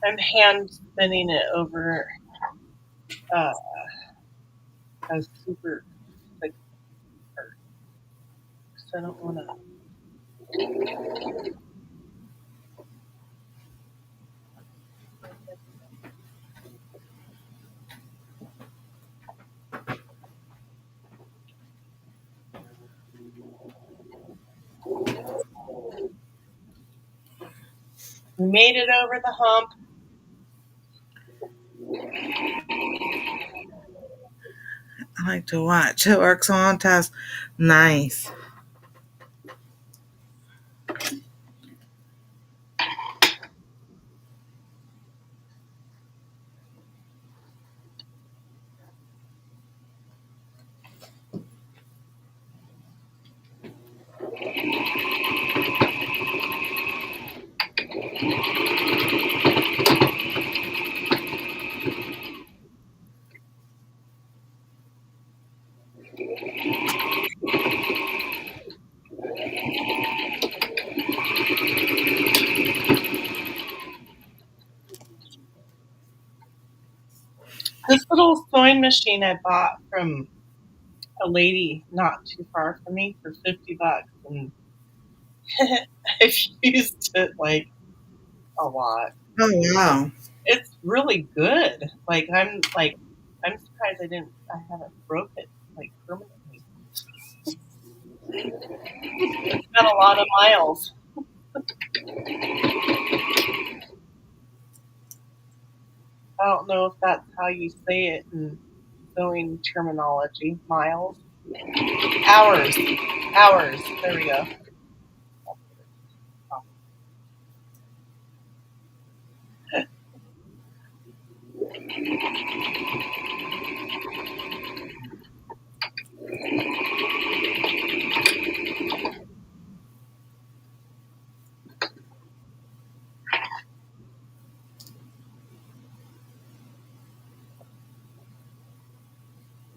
I'm hand spinning it over uh, a super thick part because I don't want to. We made it over the hump. I like to watch. It works on task. Nice. This little sewing machine I bought from a lady not too far from me for $50, and I've used it like a lot. Oh wow. It's really good. I'm surprised I haven't broke it like permanently. It's got a lot of miles. I don't know if that's how you say it in sewing terminology. Miles, hours, hours. There we go.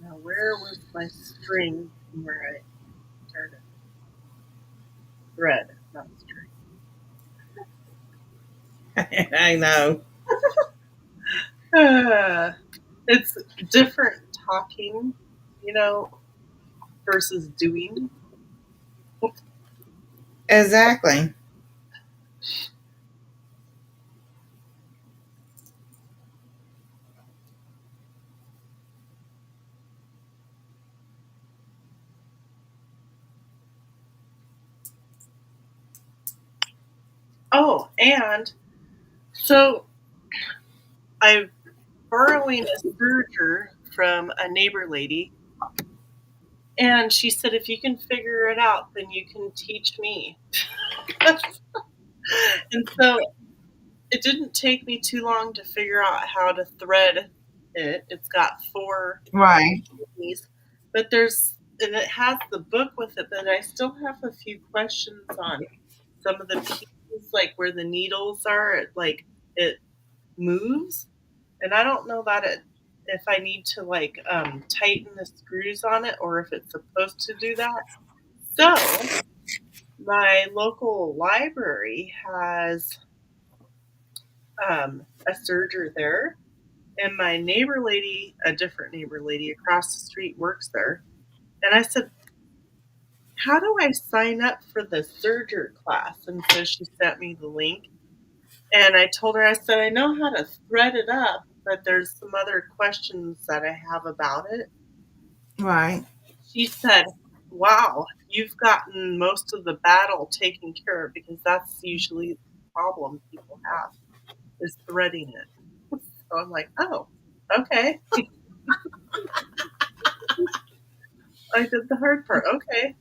Now, where was my string from where I started? Thread, not string. I know. Uh, it's different talking, you know, versus doing. Exactly. Oh, and so I'm borrowing a serger from a neighbor lady, and she said, if you can figure it out, then you can teach me. And so it didn't take me too long to figure out how to thread it. It's got four Right. keys, but there's and it has the book with it, but I still have a few questions on some of the pieces, like where the needles are. Like it moves, and I don't know that it if I need to like tighten the screws on it or if it's supposed to do that. So my local library has a serger there, and my neighbor lady, a different neighbor lady across the street, works there. And I said, how do I sign up for the serger class? And so she sent me the link. And I told her, I said, I know how to thread it up, but there's some other questions that I have about it. Right. She said, wow, you've gotten most of the battle taken care of because that's usually the problem people have is threading it. So I'm like, oh, okay. I did the hard part. Okay.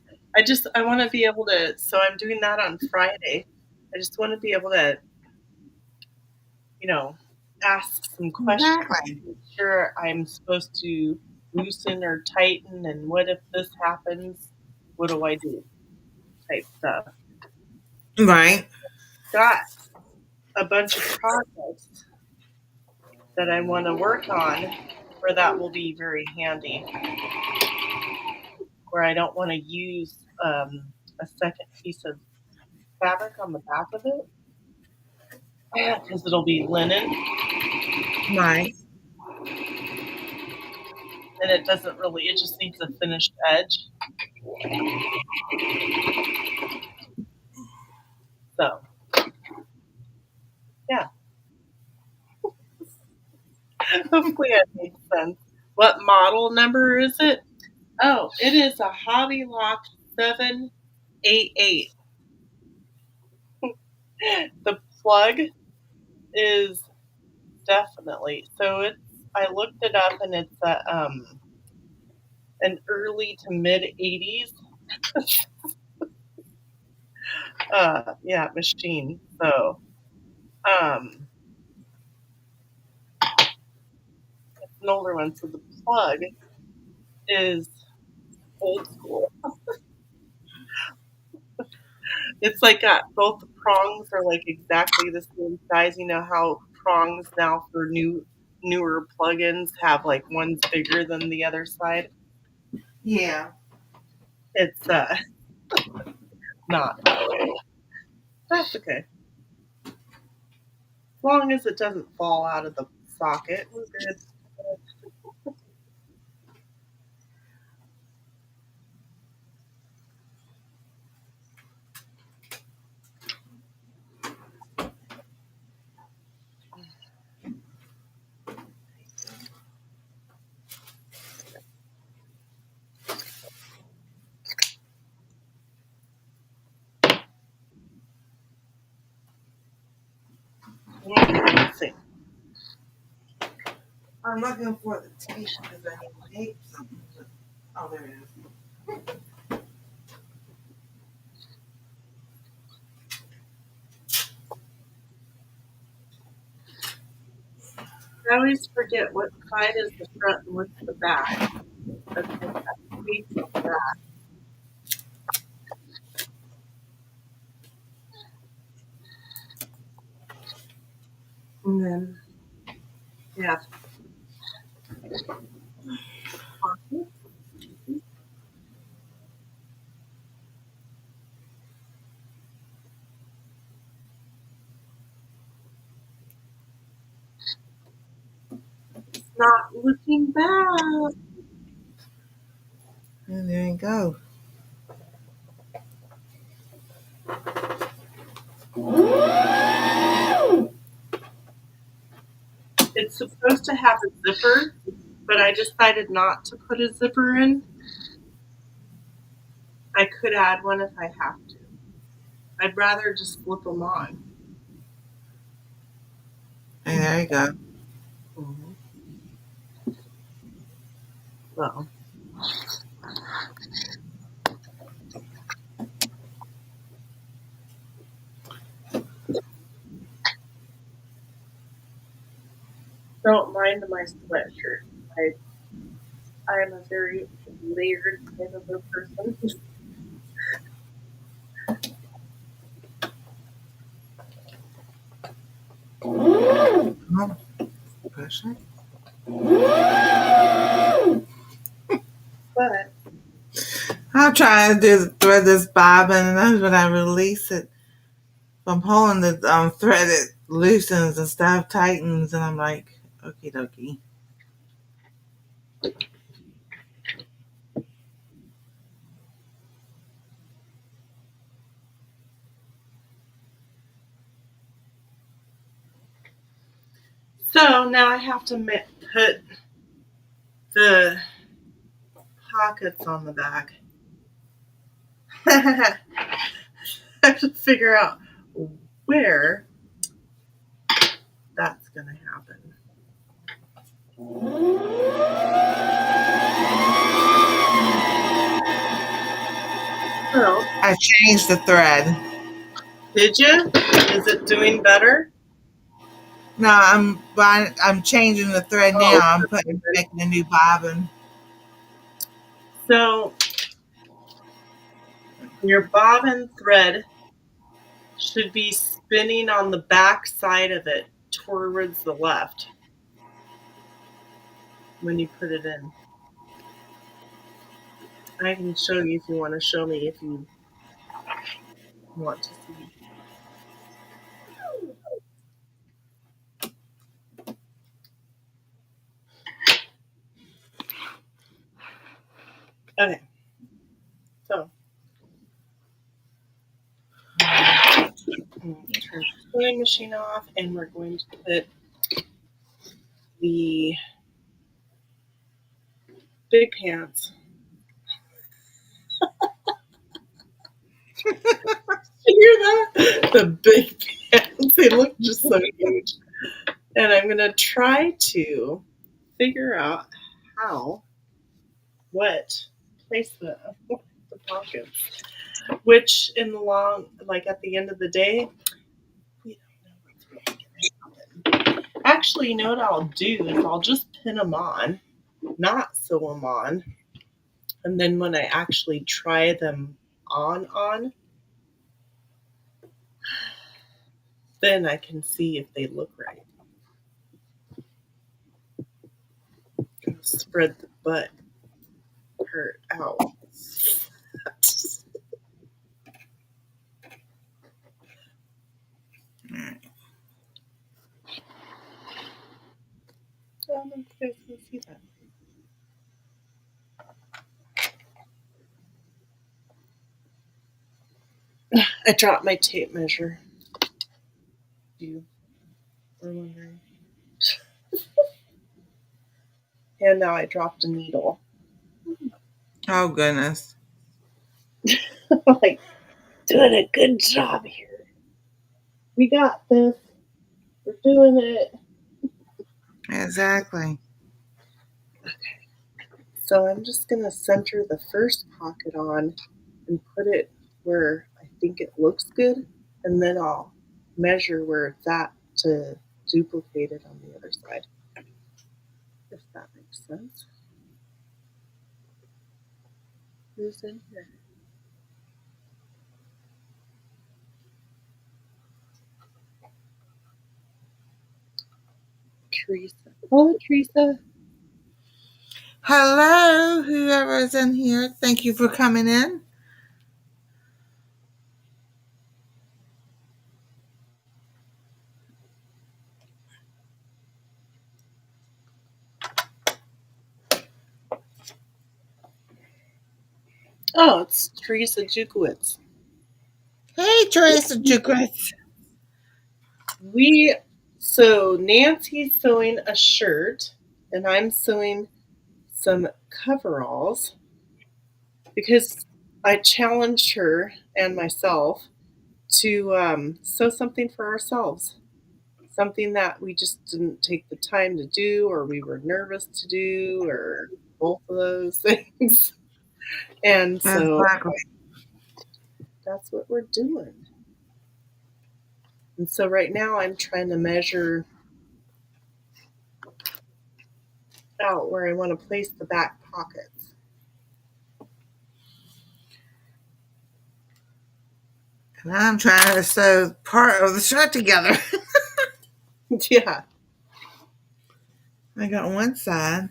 I want to be able to, so I'm doing that on Friday. I just want to be able to, you know, ask some questions, Exactly. make sure I'm supposed to loosen or tighten, and what if this happens? What do I do? Type stuff. Right. Got a bunch of projects that I want to work on where that will be very handy, where I don't want to use a second piece of fabric on the back of it because it'll be linen Right. and it doesn't really, it just needs a finished edge. So, yeah, hopefully it makes sense. What model number is it? Oh, it is a Hobby Lock 788. The plug is definitely, so it's, I looked it up and it's an early to mid 80s yeah, machine. So, um, it's an older one. So the plug is old school. It's like both the prongs are like exactly the same size. You know how prongs now for newer plugins have like one's bigger than the other side. Yeah. It's not that way. That's okay. As long as it doesn't fall out of the socket, we're good. Let's see. I'm looking for the tape because I need to tape something. Oh, there it is. I always forget what side is the front and what's the back. That's like that space on the back. And then you have pockets. not looking bad. And there you go. It's supposed to have a zipper, but I decided not to put a zipper in. I could add one if I have to. I'd rather just flip them on. And there you go. Mm-hmm. Well, don't mind my sweatshirt. I am a very layered kind of a person. Oh, push it. But I'm trying to do the thread this bobbin, and that's when I release it from pulling the thread. It loosens and stuff tightens, and I'm like, okie dokie. so now I have to put the pockets on the back. I have to figure out where that's going to happen. So, I changed the thread. did you? Is it doing better? No, I'm changing the thread Oh, now. I'm good, putting good. making a new bobbin. So your bobbin thread should be spinning on the back side of it towards the left when you put it in. I can show you if you want to show me if you want to see. Okay, so I'm going to turn the sewing machine off and we're going to put the big pants. You hear that? The big pants. They look just so huge. And I'm going to try to figure out how, what place the pockets. Which in the long, like at the end of the day, we don't know what's really going to happen. Actually, you know what I'll do is I'll just pin them on, not sew them on, and then when I actually try them on, then I can see if they look right. Spread the butt part out. I don't know if you guys can see that. I dropped my tape measure. You were wondering. And now I dropped a needle. Oh goodness. Like, doing a good job here. We got this. We're doing it. Exactly. So I'm just going to center the first pocket on and put it where I think it looks good. And then I'll measure where it's at to duplicate it on the other side. If that makes sense. Who's in here? Teresa. Hello, Teresa. Hello, whoever is in here. Thank you for coming in. Oh, it's Teresa Jukowitz. Hey, Teresa Jukris. We so Nancy's sewing a shirt, and I'm sewing some coveralls because I challenged her and myself to sew something for ourselves, something that we just didn't take the time to do, or we were nervous to do, or both of those things. And so Exactly. that's what we're doing. And so right now I'm trying to measure out where I want to place the back pockets. And I'm trying to sew part of the shirt together. Yeah. I got one side,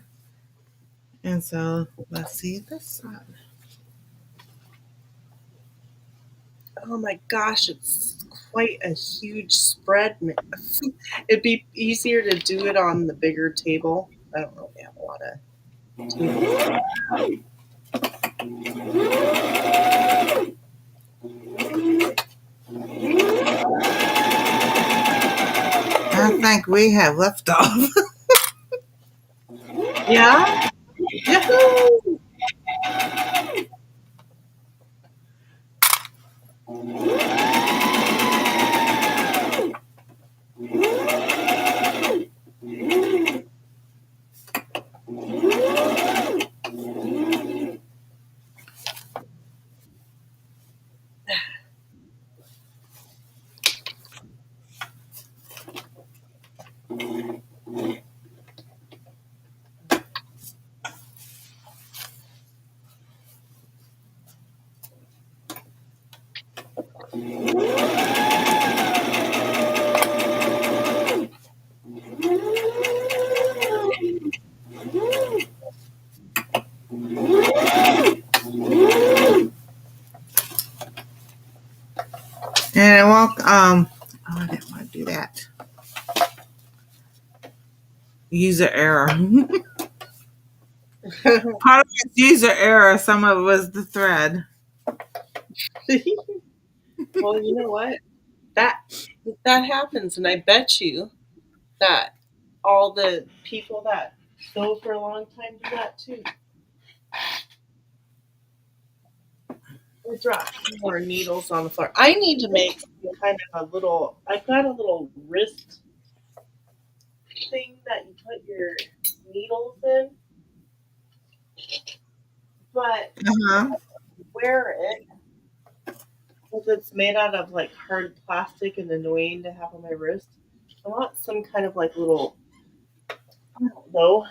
and so let's see this side. Oh my gosh, it's quite a huge spread. It'd be easier to do it on the bigger table. I don't really have a lot of tables. I think we have left off. Yeah. Yahoo! And it won't, oh, I didn't want to do that. User error. Part of it's user error, some of it was the thread. Well, you know what? That that happens, and I bet you that all the people that sew for a long time do that too. I dropped more needles on the floor. I need to make some kind of a little. I've got a little wrist thing that you put your needles in, but Uh-huh. wear it because it's made out of like hard plastic and annoying to have on my wrist. I want some kind of like little, I don't know,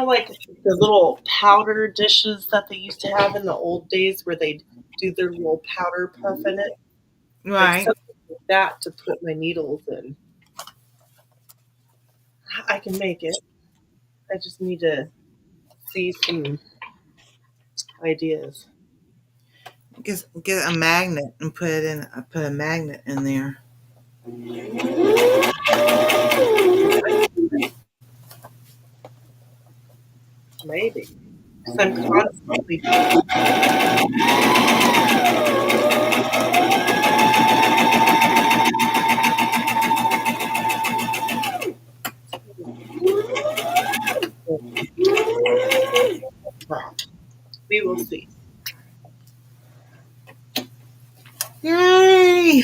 like the little powder dishes that they used to have in the old days where they'd do their little powder puff in it, like Right. something like that to put my needles in. I can make it. I just need to see some ideas. Get a magnet and put it in. Put a magnet in there. Maybe. Because I'm constantly we will see. Yay!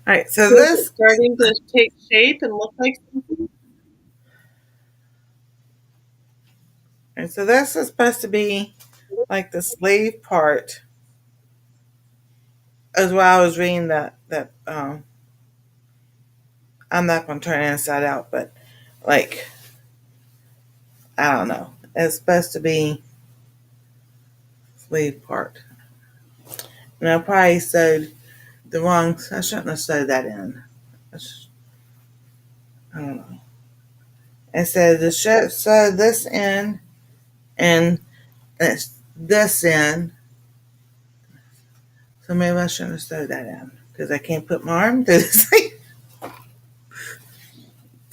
All right. So So is it this, starting to take shape and look like something? and so this is supposed to be like the sleeve part. As well, I was reading that I'm not going to turn it inside out, but like I don't know. It's supposed to be sleeve part. And I probably sewed the wrong. I shouldn't have sewed that in. I don't know. It said the shirt sew this in and it's this in. So maybe I shouldn't have sewed that in because I can't put my arm through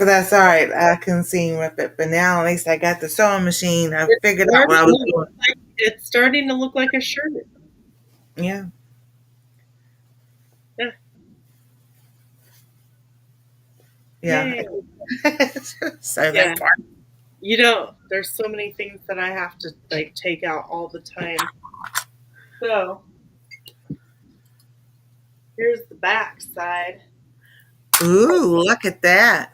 But that's all right. I can seam with it. But now at least I got the sewing machine. I It's figured out what starting I to was look doing. like it's starting to look like a shirt. Yeah. Yeah. Yeah. Yay. So Yeah. that part. You know, there's so many things that I have to like take out all the time. So here's the back side Ooh, look at that.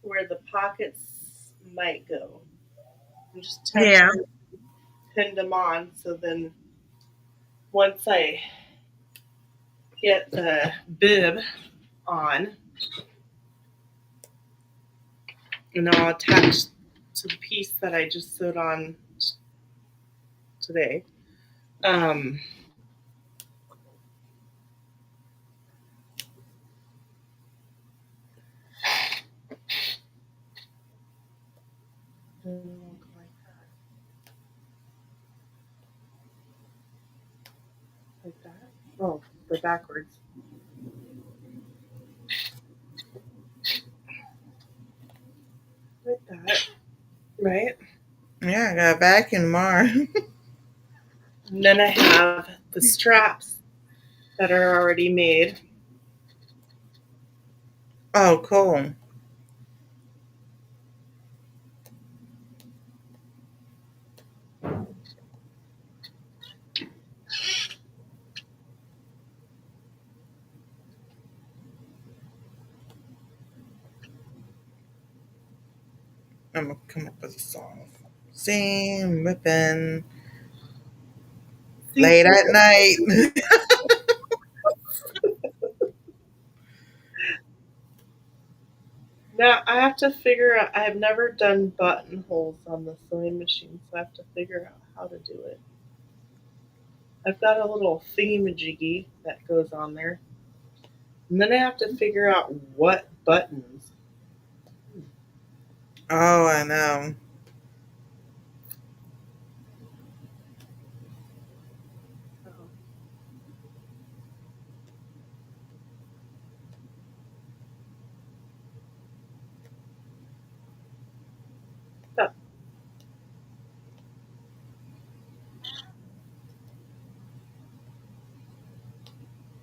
where the pockets might go. I'm just Yeah. temporarily pinned them on so then once I get the bib on and I'll attach to the piece that I just sewed on today. Um, like that. Oh, they're backwards. Like that, right? Yeah, I got a vacuum tomorrow. And then I have the straps that are already made. Oh, cool. I'm gonna come up with a song. Seam ripping See, late at night. now I have to figure out. I have never done buttonholes on the sewing machine, so I have to figure out how to do it. I've got a little thingy-majiggy that goes on there, and then I have to figure out what buttons. Oh, I know. Oh, so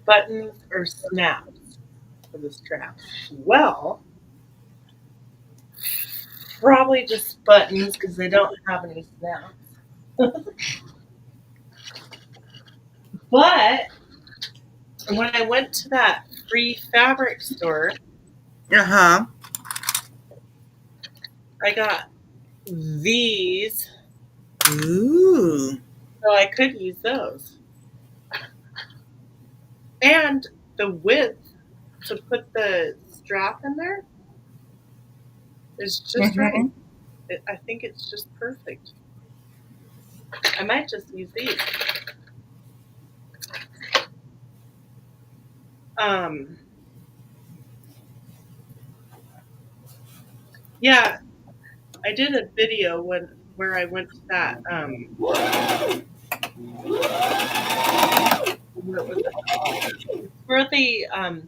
buttons or snaps for the straps? Well, probably just buttons because they don't have any snaps. But when I went to that free fabric store, Uh huh. I got these, Ooh. so I could use those. And the width to put the strap in there is just right. Mm-hmm. I think it's just perfect. I might just use these. Um, yeah, I did a video where I went to that. What was it called? It's where they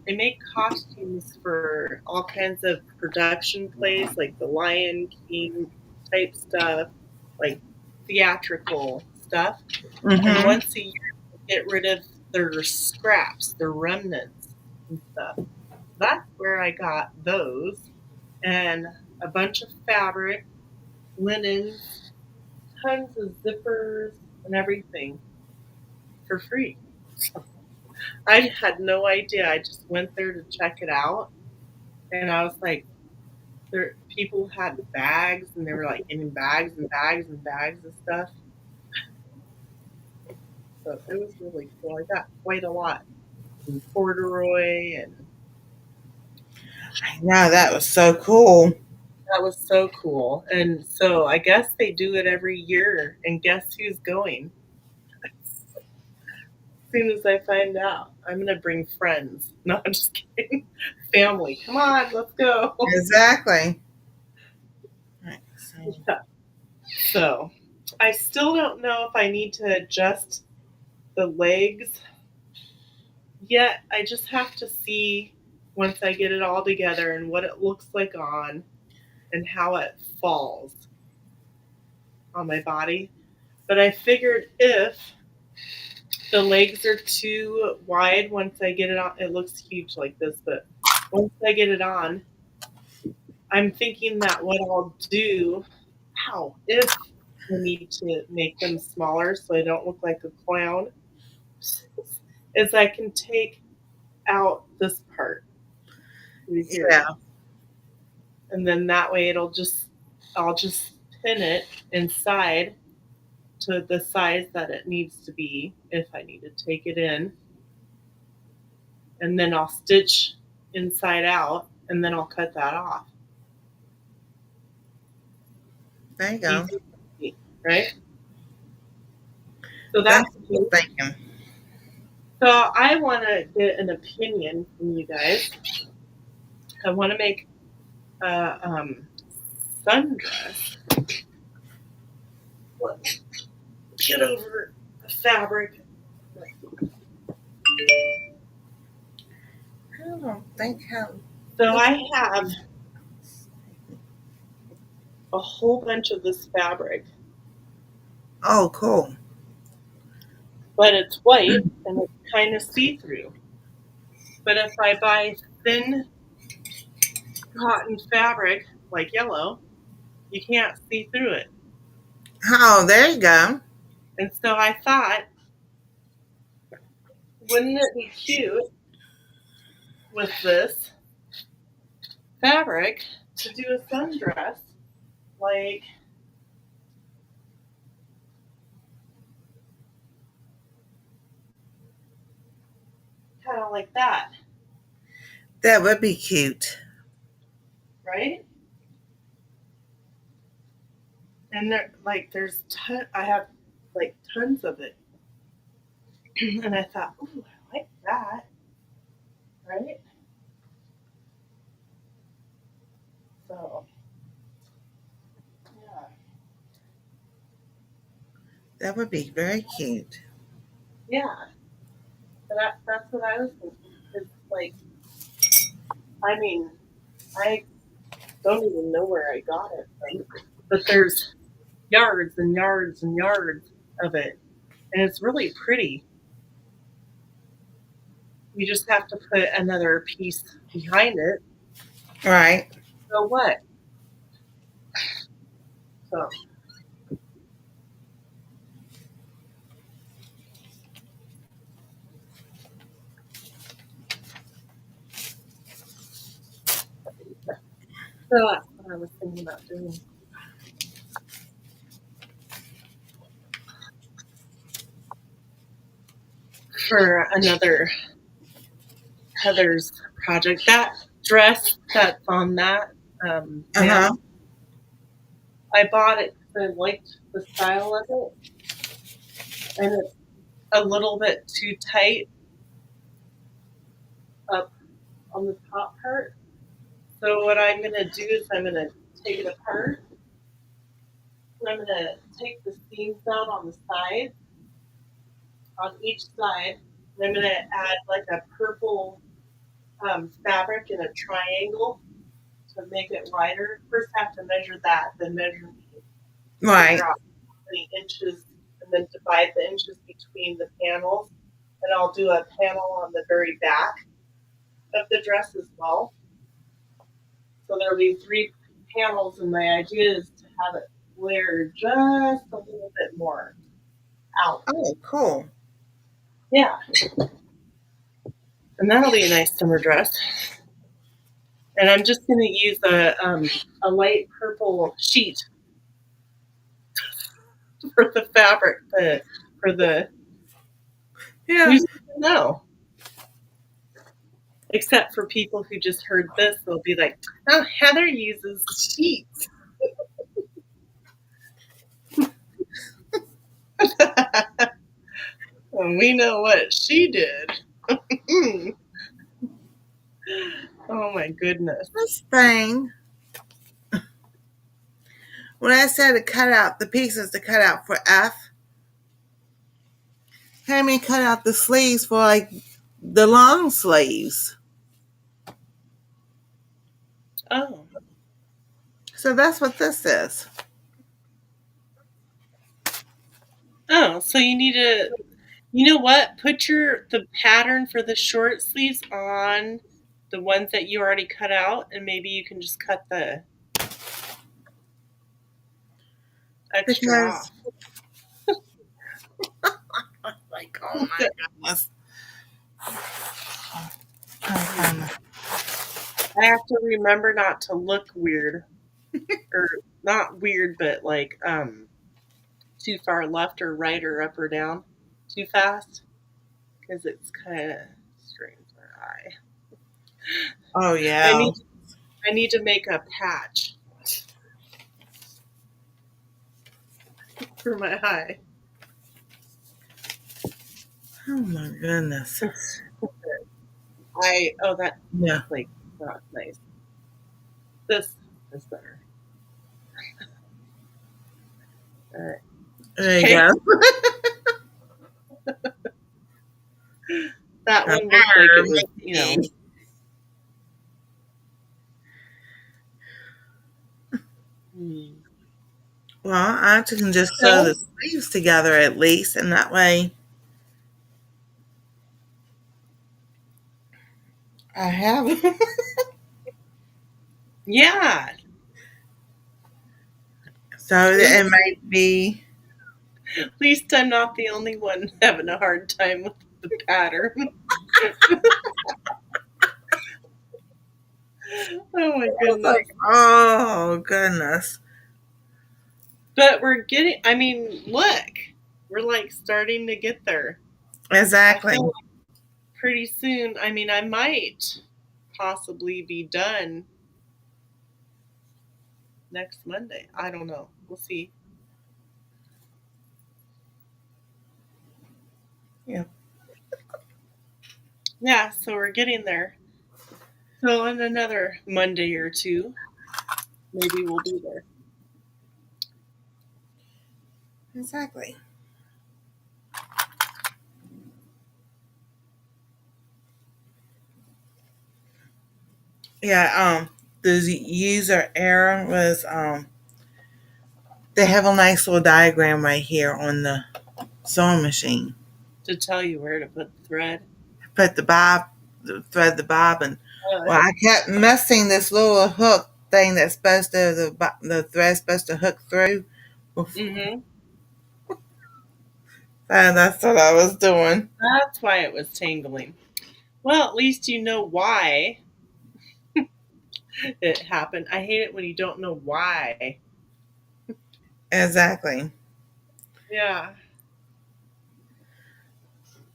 make costumes for all kinds of production plays, like the Lion King type stuff, like theatrical stuff. And Mm-hmm. once a year, they get rid of their scraps, their remnants and stuff. That's where I got those and a bunch of fabric, linens, tons of zippers, and everything for free. I had no idea. I just went there to check it out, and I was like, there people had bags, and they were like in bags and bags and bags of stuff. So it was really cool. I got quite a lot in corduroy, and Wow, that was so cool. that was so cool. And so I guess they do it every year, and guess who's going? As soon as I find out, I'm gonna bring friends. No, I'm just kidding. Family, come on, let's go. Exactly. Right, so, Yeah. So I still don't know if I need to adjust the legs yet. I just have to see. once I get it all together and what it looks like on and how it falls on my body. But I figured if the legs are too wide once I get it on, it looks huge like this, but once I get it on, I'm thinking that what I'll do, if I need to make them smaller so I don't look like a clown, is I can take out this part right Yeah. here. And then that way I'll just pin it inside to the size that it needs to be if I need to take it in. And then I'll stitch inside out and then I'll cut that off. There you go. Easy, right? So That's that's what I'm thinking. so I want to get an opinion from you guys. I want to make a sundress. Let's get over the fabric. I don't think how. So I have a whole bunch of this fabric, Oh, cool. but it's white and it's kind of see through. But if I buy thin cotton fabric like yellow, you can't see through it. Oh, there you go. And so I thought, wouldn't it be cute with this fabric to do a sundress like kind of like that, That would be cute. right? And I have like tons of it, and I thought, ooh, I like that, right? So yeah, That would be very cute. yeah. But that's what I was thinking. It's like, I mean, I don't even know where I got it from, but there's yards and yards and yards of it, and it's really pretty. You just have to put another piece behind it. Right. So what? So so that's what I was thinking about doing for another Heather's project. That dress that's on that Uh huh. mantle, I bought it because I liked the style of it, and it's a little bit too tight up on the top part. So what I'm going to do is I'm going to take it apart, and I'm going to take the seams out on the side, on each side, and I'm going to add like a purple fabric in a triangle to make it wider. First, I have to measure that, then measure me, Right. figure out how many inches, and then divide the inches between the panels. And I'll do a panel on the very back of the dress as well. So there'll be 3 panels, and my idea is to have it flare just a little bit more out. Oh, cool. Yeah, and that'll be a nice summer dress. And I'm just going to use a light purple sheet for the fabric, for the Yeah. who's going to know? Except for people who just heard this, they'll be like, "Oh, Heather uses sheets." And we know what she did. Oh my goodness. This thing, when I said to cut out the pieces to cut out for F, had me cut out the sleeves for like the long sleeves. Oh. So that's what this is. Oh, so you need to, you know what? Put the pattern for the short sleeves on the ones that you already cut out, and maybe you can just cut the extra Because, off. like, oh my goodness. I have to remember not to look weird, or not weird, but like too far left or right or up or down too fast because it's kind of strains my eye. Oh, I yeah. need I need to make a patch for my eye. Oh, my goodness. That Yeah. that's like not nice. This is better. All right. There you Okay. go. That Now, one looked like it was, maybe. hmm. Well, I can just sew the No. sleeves together at least, and that way I have them. Yeah. So At it least, might be at least I'm not the only one having a hard time with the pattern. Oh my goodness. like, oh goodness. But we're getting, I mean, look, we're like starting to get there. I Exactly. feel like pretty soon, I mean, I might possibly be done next Monday. I don't know. We'll see. Yeah. Yeah, so we're getting there. So in another Monday or two, maybe we'll be there. Exactly. Yeah, the user error was they have a nice little diagram right here on the sewing machine. To tell you where to put the thread. Put thread the bobbin. Uh, Well, I kept missing this little hook thing that's supposed to the thread's supposed to hook through. mm-hmm. And that's what I was doing. That's why it was tangling. Well, at least you know why it happened. I hate it when you don't know why. Exactly. Yeah.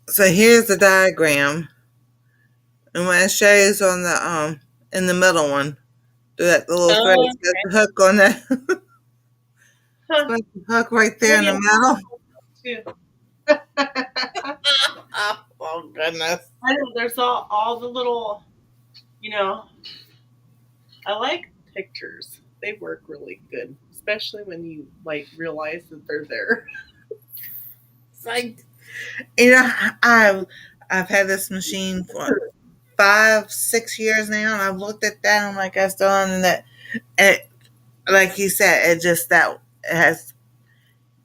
So here's the diagram, and when it shows on the in the middle one, that little thread Oh, got the hook on that. It's huh. got the hook right Oh, there in yeah, the middle. too. Oh goodness. I know there's all the little, you know, I like pictures. They work really good, especially when you like realize that they're there. It's like, you know, I've I've had this machine for 5, 6 years now, and I've looked at that. And I'm like, I still on that. It, like you said, it just that it has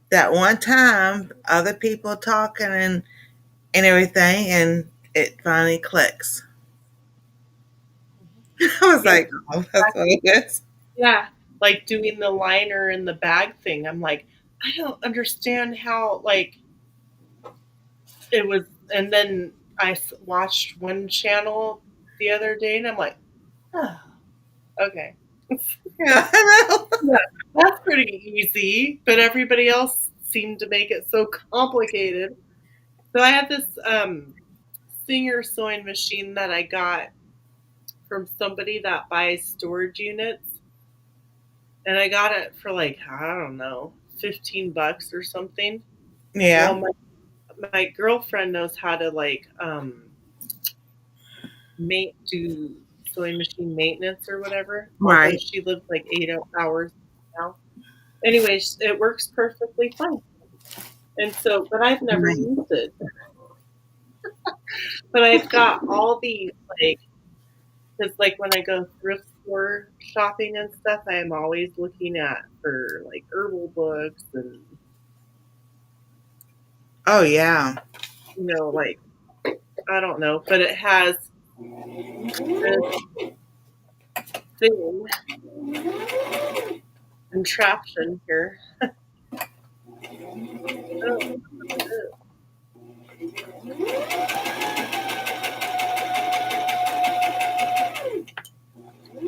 that one time other people talking and everything, and it finally clicks. I was Yeah, like, oh, that's what it is. yeah. Like doing the liner in the bag thing. I'm like, I don't understand how like it was. And then watched one channel the other day, and I'm like, oh, okay. Yeah, I know. Yeah, that's pretty easy, but everybody else seemed to make it so complicated. So I had this Singer sewing machine that I got from somebody that buys storage units, and I got it for like I don't know, $15 or something. Well, Yeah, my girlfriend knows how to like do sewing machine maintenance or whatever. Although right. she lives like 8 hours now. Anyways, it works perfectly fine. And so, but I've never Right. used it. But I've got all these like, because like when I go thrift store shopping and stuff, I am always looking at for like herbal books and Oh yeah. like I don't know, but it has this thing contraption here. I don't know what it is,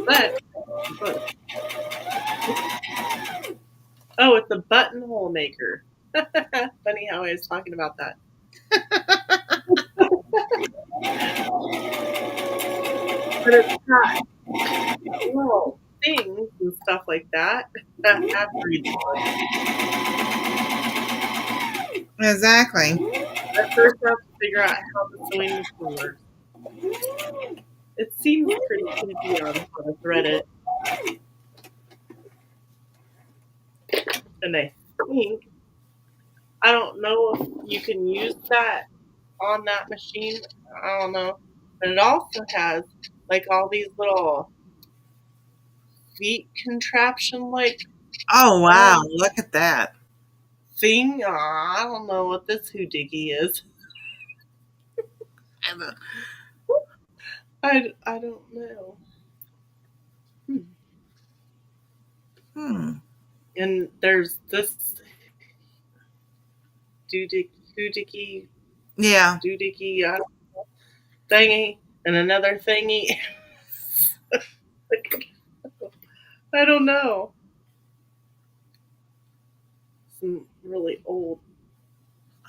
but look, oh, it's a buttonhole maker. Funny how I was talking about that. But it's got little things and stuff like that. That have read the book. Exactly. At first, I have to figure out how the sewing machine works. It seems pretty easy on how to thread it, and I don't know if you can use that on that machine. I don't know, but it also has like all these little feet contraption like Oh wow, um, look at that. thing. I don't know what this hoodookie is. I don't know. Hmm. Hmm. And there's this hoodookie Yeah. doohickey thingy and another thingy. I don't know. Some really old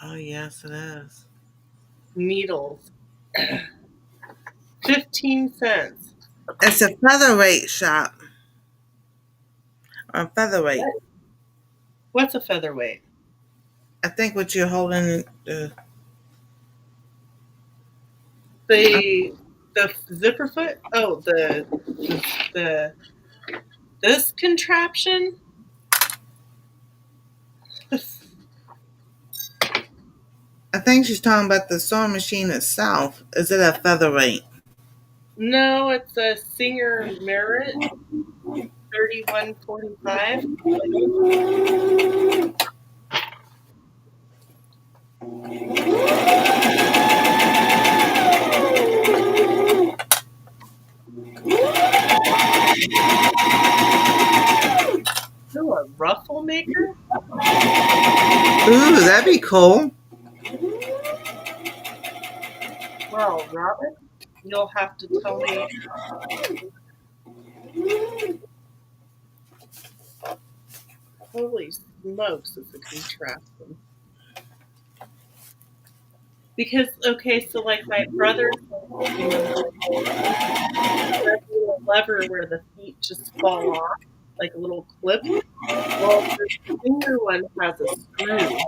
Oh yes, it is. needles. 15 cents a It's a piece. featherweight shop. A featherweight. What? What's a featherweight? I think what you're holding. The zipper foot? Oh, the this contraption? I think she's talking about the sewing machine itself. Is it a featherweight? No, it's a Singer Merit 3145. Oh, a ruffle maker? Ooh, that'd be cool. Well, Robin, you'll have to tell me. Holy smokes, it's a contraption. Because okay, so like my brother's you know, that little lever where the feet just fall off, like a little clip. Well, the finger one has a screw,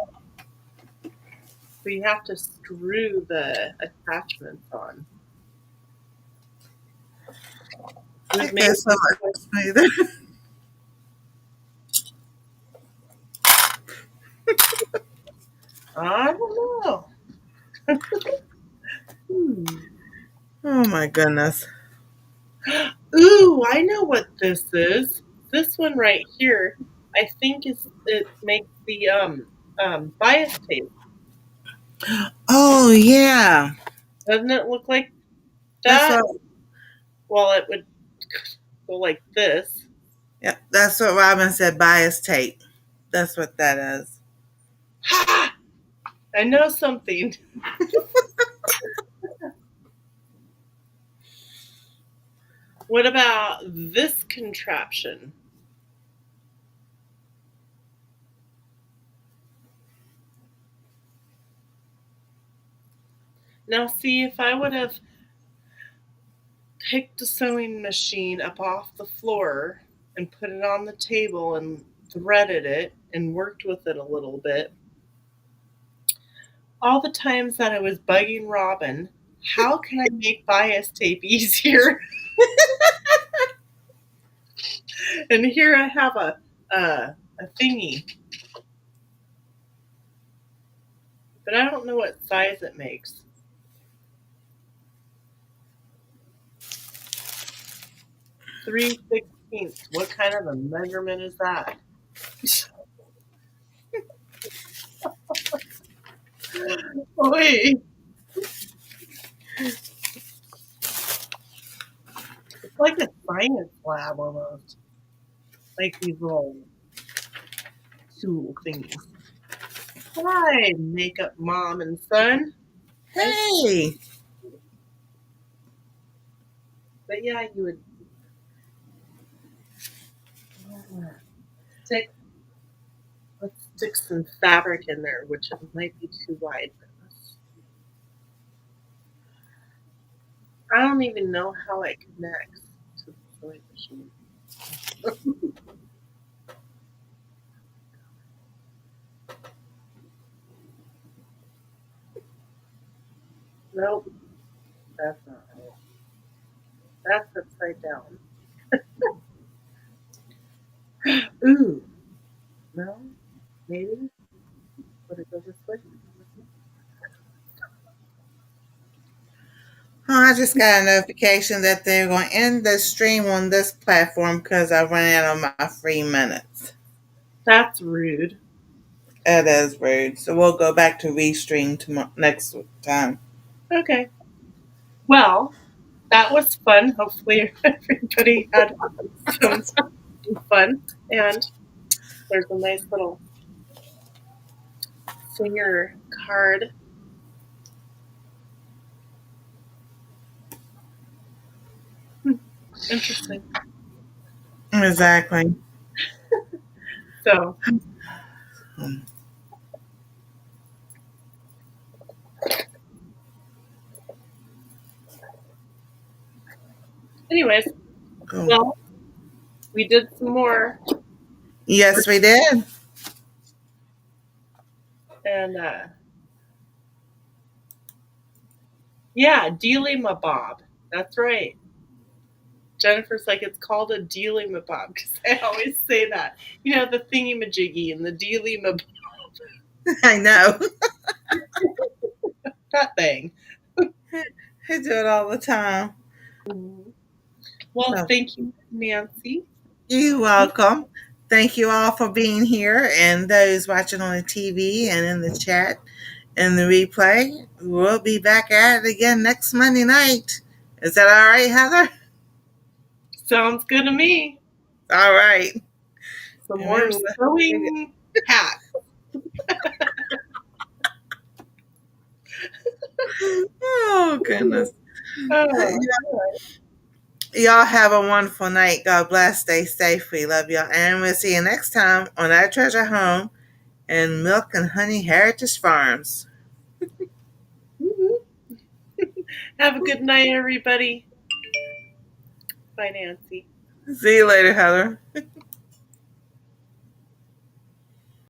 so you have to screw the attachments on. And I it think makes that's so much smoother. I don't know. Hmm. Oh my goodness. Ooh, I know what this is. This one right here, I think is it makes the bias tape. Oh yeah. Doesn't it look like That's that? what. Well, it would go like this. Yeah, that's what Robin said. Bias tape. That's what that is. Ha! I know something. What about this contraption? Now, see, if I would have picked a sewing machine up off the floor and put it on the table and threaded it and worked with it a little bit, all the times that I was bugging Robin, how can I make bias tape easier? And here I have a thingy, but I don't know what size it makes. 3/16. What kind of a measurement is that? Wait, it's like a science lab almost. Like these little tool thingies. Hi, makeup mom and son. Nice. Hey, But yeah, you would stick, let's stick some fabric in there, which it might be too wide. But I don't even know how it connects to the sewing machine. Nope, that's not right. That's upside down. Ooh, no, maybe. Would it go this way? oh, I just got a notification that they're going to end the stream on this platform because I ran out of my free minutes. That's rude. It is rude. So we'll go back to restream tomorrow next time. Okay. Well, that was fun. Hopefully, everybody had some fun. And there's a nice little singer card. Hmm, interesting. Exactly. So, anyways, Cool. well, we did some more. Yes, we did. And yeah, dealing mabob. That's right. Jennifer's like, it's called a dealing mabob because I always say that. You know, the thingy majiggy and the dealing mabob, I know. that thing. I do it all the time. Mhm. Well, So thank you, Nancy. you're welcome. Thank you all for being here and those watching on the TV and in the chat and the replay. We'll be back at it again next Monday night. Is that all right, Heather? Sounds good to me. All right. Some And maybe more sewing hacks. oh, goodness. Oh, Y'all have a wonderful night. God bless. Stay safe. We love y'all. And we'll see you next time on our treasure home in Milk and Honey Heritage Farms. mhm. Have a good night, everybody. Bye, Nancy. See you later, Heather.